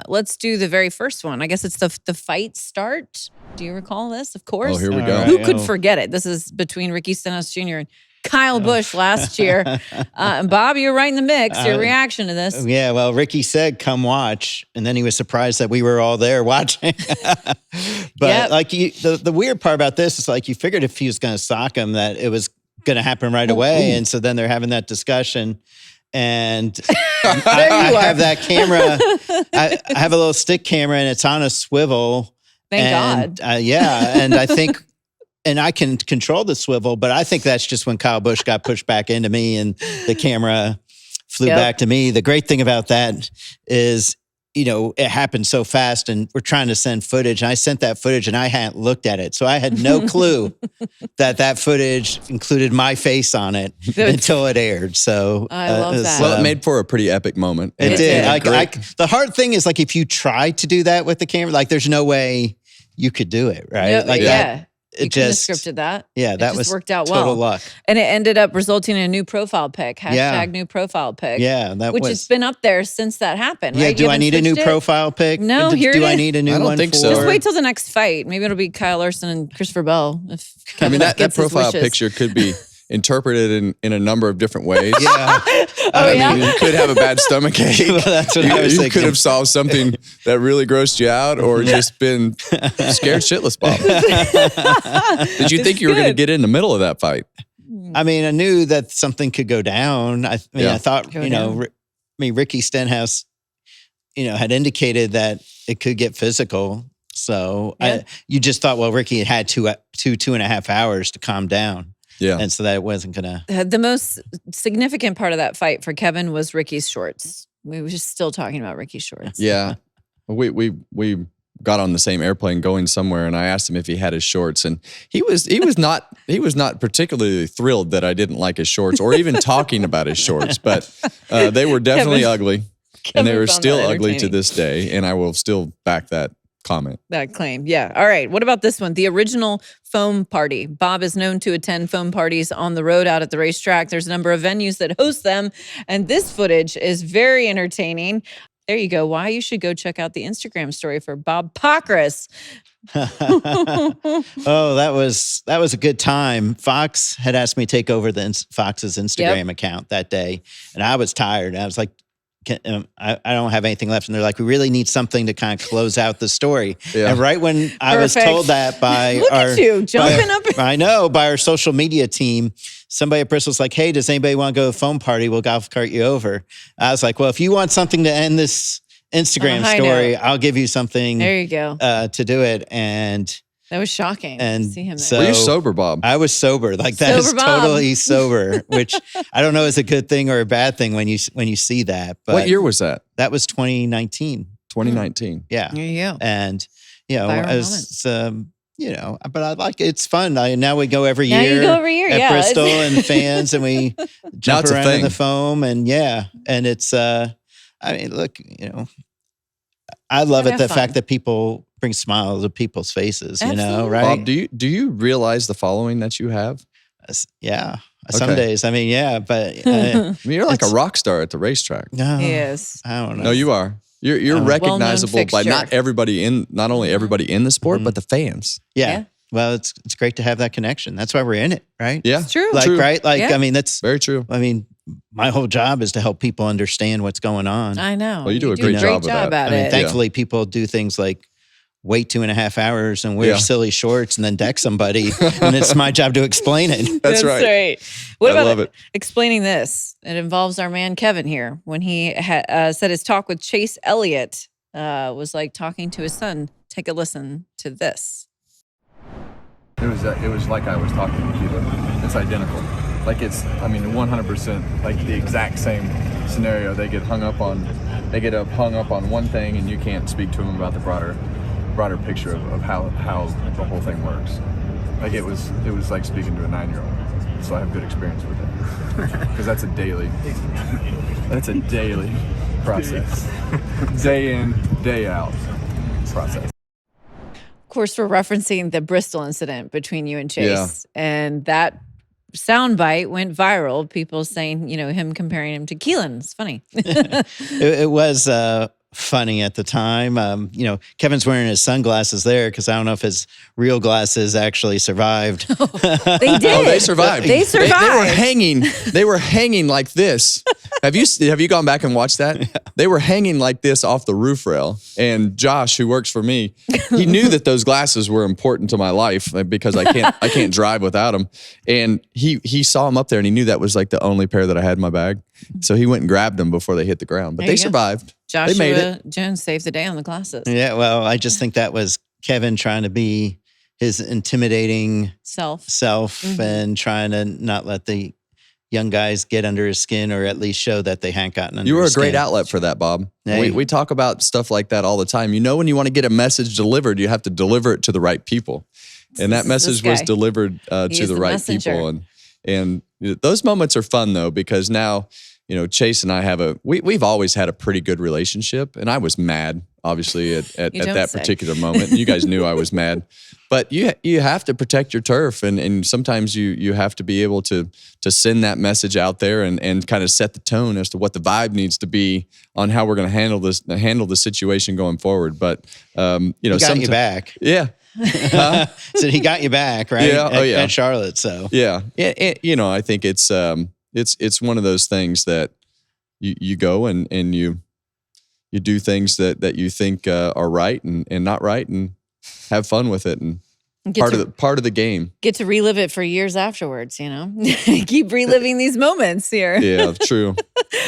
[SPEAKER 3] let's do the very first one. I guess it's the fight start. Do you recall this? Of course.
[SPEAKER 1] Oh, here we
[SPEAKER 4] All
[SPEAKER 1] go.
[SPEAKER 4] right.
[SPEAKER 3] Who could forget it? This is between Ricky Stenhouse Jr. and Kyle Busch last year. And Bob, you're right in the mix. Your reaction to this.
[SPEAKER 4] Yeah, well, Ricky said, come watch. And then he was surprised that we were all there watching. But like the weird part about this is like you figured if he was going to sock him that it was going to happen right away. And so then they're having that discussion. And I have that camera. I have a little stick camera and it's on a swivel.
[SPEAKER 3] Thank God.
[SPEAKER 4] Yeah. And I think, and I can control the swivel, but I think that's just when Kyle Busch got pushed back into me and the camera flew back to me. The great thing about that is, you know, it happened so fast and we're trying to send footage. And I sent that footage and I hadn't looked at it. So I had no clue that footage included my face on it until it aired. So
[SPEAKER 3] I love that.
[SPEAKER 1] Well, it made for a pretty epic moment.
[SPEAKER 4] It did.
[SPEAKER 3] did.
[SPEAKER 4] The hard thing is like if you try to do that with the camera, like there's no way you could do it, right?
[SPEAKER 3] No,
[SPEAKER 4] like
[SPEAKER 3] yeah.
[SPEAKER 4] It
[SPEAKER 3] You couldn't have
[SPEAKER 4] just
[SPEAKER 3] scripted that.
[SPEAKER 4] Yeah,
[SPEAKER 3] It
[SPEAKER 4] that
[SPEAKER 3] just
[SPEAKER 4] was
[SPEAKER 3] worked out
[SPEAKER 4] total
[SPEAKER 3] well.
[SPEAKER 4] luck.
[SPEAKER 3] And it ended up resulting in a new profile pic. Hashtag new profile pic.
[SPEAKER 4] Yeah, that
[SPEAKER 3] which
[SPEAKER 4] was.
[SPEAKER 3] has been up there since that happened.
[SPEAKER 4] Yeah,
[SPEAKER 3] right?
[SPEAKER 4] do
[SPEAKER 3] You
[SPEAKER 4] I
[SPEAKER 3] haven't
[SPEAKER 4] need a new
[SPEAKER 3] switched it?
[SPEAKER 4] profile pic?
[SPEAKER 3] No, here
[SPEAKER 4] do
[SPEAKER 3] it
[SPEAKER 4] I
[SPEAKER 3] is.
[SPEAKER 4] need a new
[SPEAKER 1] I don't
[SPEAKER 4] one?
[SPEAKER 1] think
[SPEAKER 4] for-
[SPEAKER 1] so.
[SPEAKER 3] Just wait till the next fight. Maybe it'll be Kyle Larson and Christopher Bell. If
[SPEAKER 1] I
[SPEAKER 3] Kevin
[SPEAKER 1] mean, that
[SPEAKER 3] gets his
[SPEAKER 1] profile
[SPEAKER 3] wishes.
[SPEAKER 1] picture could be interpreted in a number of different ways.
[SPEAKER 4] Yeah.
[SPEAKER 1] I mean, you could have a bad stomach ache.
[SPEAKER 4] Well, that's what I was
[SPEAKER 1] You
[SPEAKER 4] thinking.
[SPEAKER 1] could have solved something that really grossed you out or just been scared shitless, Bob. Did you think you were going to get in the middle of that fight?
[SPEAKER 4] I mean, I knew that something could go down. I thought,
[SPEAKER 3] Go
[SPEAKER 4] you know,
[SPEAKER 3] down.
[SPEAKER 4] Ricky Stenhouse, you know, had indicated that it could get physical. So you just thought, well, Ricky had 2.5 hours to calm down.
[SPEAKER 1] Yeah.
[SPEAKER 4] And so that it wasn't going to.
[SPEAKER 3] The most significant part of that fight for Kevin was Ricky's shorts. We were just still talking about Ricky's shorts.
[SPEAKER 1] Yeah. We got on the same airplane going somewhere and I asked him if he had his shorts and he was not particularly thrilled that I didn't like his shorts or even talking about his shorts, but they were definitely ugly and they were
[SPEAKER 3] found
[SPEAKER 1] still
[SPEAKER 3] that
[SPEAKER 1] ugly to
[SPEAKER 3] entertaining.
[SPEAKER 1] this day and I will still back that comment.
[SPEAKER 3] That claim. Yeah. All right. What about this one? The original foam party. Bob is known to attend foam parties on the road out at the racetrack. There's a number of venues that host them. And this footage is very entertaining. There you go. Why you should go check out the Instagram story for Bob Pockrass.
[SPEAKER 4] Oh, that was a good time. Fox had asked me to take over Fox's Instagram account that day. And I was tired. I was like, I don't have anything left. And they're like, we really need something to kind of close out the story.
[SPEAKER 1] Yeah.
[SPEAKER 4] And right when I was told that by
[SPEAKER 3] Look at you, jumping up.
[SPEAKER 4] I know, by our social media team, somebody at Bristol's like, hey, does anybody want to go to a phone party? We'll golf cart you over. I was like, well, if you want something to end this Instagram
[SPEAKER 3] high
[SPEAKER 4] story,
[SPEAKER 3] note.
[SPEAKER 4] I'll give you something
[SPEAKER 3] There you go.
[SPEAKER 4] to do it. And
[SPEAKER 3] That was shocking
[SPEAKER 4] and
[SPEAKER 3] to see him there.
[SPEAKER 4] so-
[SPEAKER 1] Were you sober, Bob?
[SPEAKER 4] I was sober. Like that is
[SPEAKER 3] Sober Bob.
[SPEAKER 4] totally sober, which I don't know is a good thing or a bad thing when you see that. But
[SPEAKER 1] What year was that?
[SPEAKER 4] that was 2019.
[SPEAKER 1] 2019.
[SPEAKER 4] Yeah.
[SPEAKER 3] There you go.
[SPEAKER 4] And, you know,
[SPEAKER 3] Viral
[SPEAKER 4] as, you know, but I like it's fun. Now we go every
[SPEAKER 3] Now
[SPEAKER 4] year.
[SPEAKER 3] you go every year,
[SPEAKER 4] at
[SPEAKER 3] yeah.
[SPEAKER 4] Bristol and fans, and we jump
[SPEAKER 1] it's a
[SPEAKER 4] around in
[SPEAKER 1] thing.
[SPEAKER 4] the foam, and and it's. I mean, look, you know, I love
[SPEAKER 3] Gotta
[SPEAKER 4] it the
[SPEAKER 3] have fun.
[SPEAKER 4] fact that people bring smiles to people's faces. You know,
[SPEAKER 3] Absolutely.
[SPEAKER 4] right?
[SPEAKER 1] Bob, do you realize the following that you have?
[SPEAKER 4] Yeah. Some
[SPEAKER 1] Okay.
[SPEAKER 4] days, I mean, yeah, but
[SPEAKER 1] I mean, you're like a
[SPEAKER 4] It's-
[SPEAKER 1] rock star at the racetrack.
[SPEAKER 4] no,
[SPEAKER 3] Yes.
[SPEAKER 4] I don't know.
[SPEAKER 1] No, you are. You're
[SPEAKER 4] Well-known
[SPEAKER 1] recognizable by
[SPEAKER 3] fixture.
[SPEAKER 1] not everybody not only everybody in the sport, but the fans.
[SPEAKER 4] Yeah.
[SPEAKER 3] Yeah.
[SPEAKER 4] Well, it's great to have that connection. That's why we're in it, right?
[SPEAKER 1] Yeah,
[SPEAKER 3] It's true.
[SPEAKER 4] Like,
[SPEAKER 1] True.
[SPEAKER 4] right? Like,
[SPEAKER 3] Yeah.
[SPEAKER 4] I mean, that's.
[SPEAKER 1] very true.
[SPEAKER 4] I mean, my whole job is to help people understand what's going on.
[SPEAKER 3] I know.
[SPEAKER 1] Well, you do a great job of that.
[SPEAKER 3] at
[SPEAKER 4] I mean,
[SPEAKER 3] it.
[SPEAKER 4] thankfully, people do things like wait 2.5 hours and wear
[SPEAKER 1] Yeah.
[SPEAKER 4] silly shorts and then deck somebody, and it's my job to explain it.
[SPEAKER 1] That's right.
[SPEAKER 3] What
[SPEAKER 1] I
[SPEAKER 3] about
[SPEAKER 1] love it.
[SPEAKER 3] explaining this? It involves our man Kevin here when he said his talk with Chase Elliott was like talking to his son. Take a listen to this.
[SPEAKER 5] It was like I was talking to Keelan. It's identical.
[SPEAKER 1] Like it's, I mean, 100% like the exact same scenario. They get hung up on one thing, and you can't speak to them about the broader picture of how the whole thing works. Like it was like speaking to a 9-year-old. So I have good experience with it because that's a daily process, day in, day out process.
[SPEAKER 3] Of course, we're referencing the Bristol incident between you and Chase, and that soundbite went viral. People saying, him comparing him to Keelan. It's funny.
[SPEAKER 4] It was funny at the time. Kevin's wearing his sunglasses there because I don't know if his real glasses actually survived.
[SPEAKER 3] They did.
[SPEAKER 1] Oh, they survived.
[SPEAKER 3] They survived.
[SPEAKER 1] They were hanging. They were hanging like this. Have you gone back and watched that? Yeah. They were hanging like this off the roof rail. And Josh, who works for me, he knew that those glasses were important to my life because I can't drive without them. And he saw them up there, and he knew that was like the only pair that I had in my bag. So he went and grabbed them before they hit the ground. But they survived.
[SPEAKER 3] Joshua
[SPEAKER 1] they made it.
[SPEAKER 3] Jones saved the day on the glasses.
[SPEAKER 4] Yeah, well, I just think that was Kevin trying to be his intimidating self and trying to not let the young guys get under his skin, or at least show that they hadn't gotten under his skin.
[SPEAKER 1] You were a great outlet for that, Bob.
[SPEAKER 4] Hey.
[SPEAKER 1] We talk about stuff like that all the time. When you want to get a message delivered, you have to deliver it to the right people. And that message was delivered to the right messenger. People. And those moments are fun, though, because now, Chase and I we've always had a pretty good relationship. And I was mad, obviously, at that particular moment. You guys knew I was mad. But you have to protect your turf, and sometimes you have to be able to send that message out there and kind of set the tone as to what the vibe needs to be on how we're going to handle the situation going forward. But he
[SPEAKER 4] got you back.
[SPEAKER 1] Yeah.
[SPEAKER 4] So he got you back, right?
[SPEAKER 1] Yeah.
[SPEAKER 4] At Charlotte. So
[SPEAKER 1] yeah. I think it's one of those things that you go and you do things that you think are right and not right, and have fun with it, and part of the game.
[SPEAKER 3] Get to relive it for years afterwards, Keep reliving these moments here.
[SPEAKER 1] Yeah, true.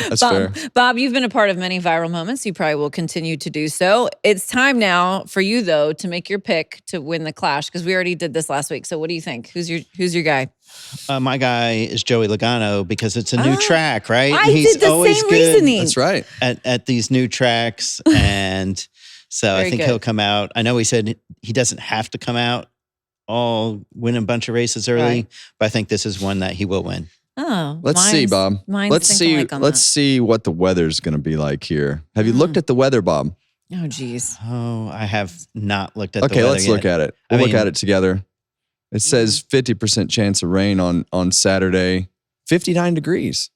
[SPEAKER 1] That's fair.
[SPEAKER 3] Bob, you've been a part of many viral moments. You probably will continue to do so. It's time now for you, though, to make your pick to win the Clash, because we already did this last week. So what do you think? Who's your guy?
[SPEAKER 4] My guy is Joey Logano, because it's a new track, right?
[SPEAKER 3] He's did the always same good reasoning.
[SPEAKER 1] That's right.
[SPEAKER 4] At these new tracks, and so I think he'll come out. I know he said he doesn't have to come out all win a bunch of races early, but I think this is one that he will win.
[SPEAKER 3] Oh,
[SPEAKER 1] let's see, Bob. Let's see what the weather's going to be like here. Have you looked at the weather, Bob?
[SPEAKER 3] Oh, geez.
[SPEAKER 4] Oh, I have not looked at the weather.
[SPEAKER 1] Okay, let's look at it. We'll look at it together. It says 50% chance of rain on Saturday, 59 degrees.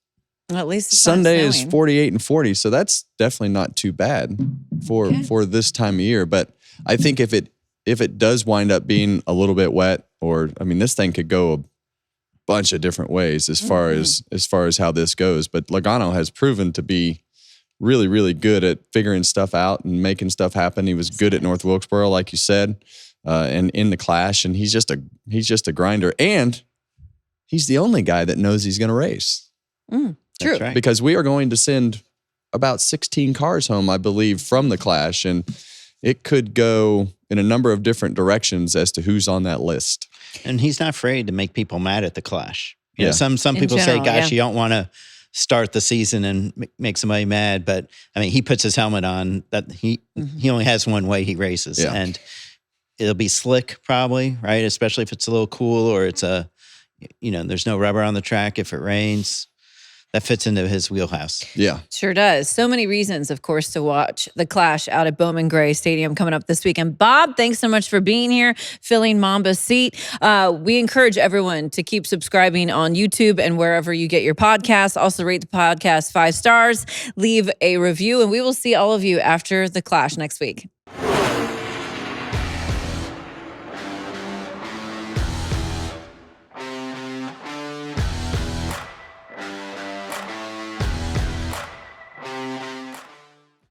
[SPEAKER 3] Well, at least it's
[SPEAKER 1] Sunday is 48 and 40, so that's definitely not too bad for this time of year. But I think if it does wind up being a little bit wet, this thing could go a bunch of different ways as far as how this goes. But Logano has proven to be really, really good at figuring stuff out and making stuff happen. He was good at North Wilkesboro, like you said, and in the Clash, and he's just a grinder, and he's the only guy that knows he's going to race.
[SPEAKER 3] True,
[SPEAKER 4] right.
[SPEAKER 1] Because we are going to send about 16 cars home, I believe, from the Clash, and it could go in a number of different directions as to who's on that list.
[SPEAKER 4] And he's not afraid to make people mad at the Clash. You know, some
[SPEAKER 3] In
[SPEAKER 4] people
[SPEAKER 3] general,
[SPEAKER 4] say, gosh, you don't want to start the season and make somebody mad. But he puts his helmet on. That he only has one way he races.
[SPEAKER 1] Yeah.
[SPEAKER 4] And it'll be slick probably, right? Especially if it's a little cool, or it's there's no rubber on the track if it rains. That fits into his wheelhouse.
[SPEAKER 1] Yeah.
[SPEAKER 3] Sure does. So many reasons, of course, to watch the Clash out at Bowman Gray Stadium coming up this weekend. Bob, thanks so much for being here, filling Mamba's seat. We encourage everyone to keep subscribing on YouTube and wherever you get your podcasts. Also rate the podcast 5 stars, leave a review, and we will see all of you after the Clash next week.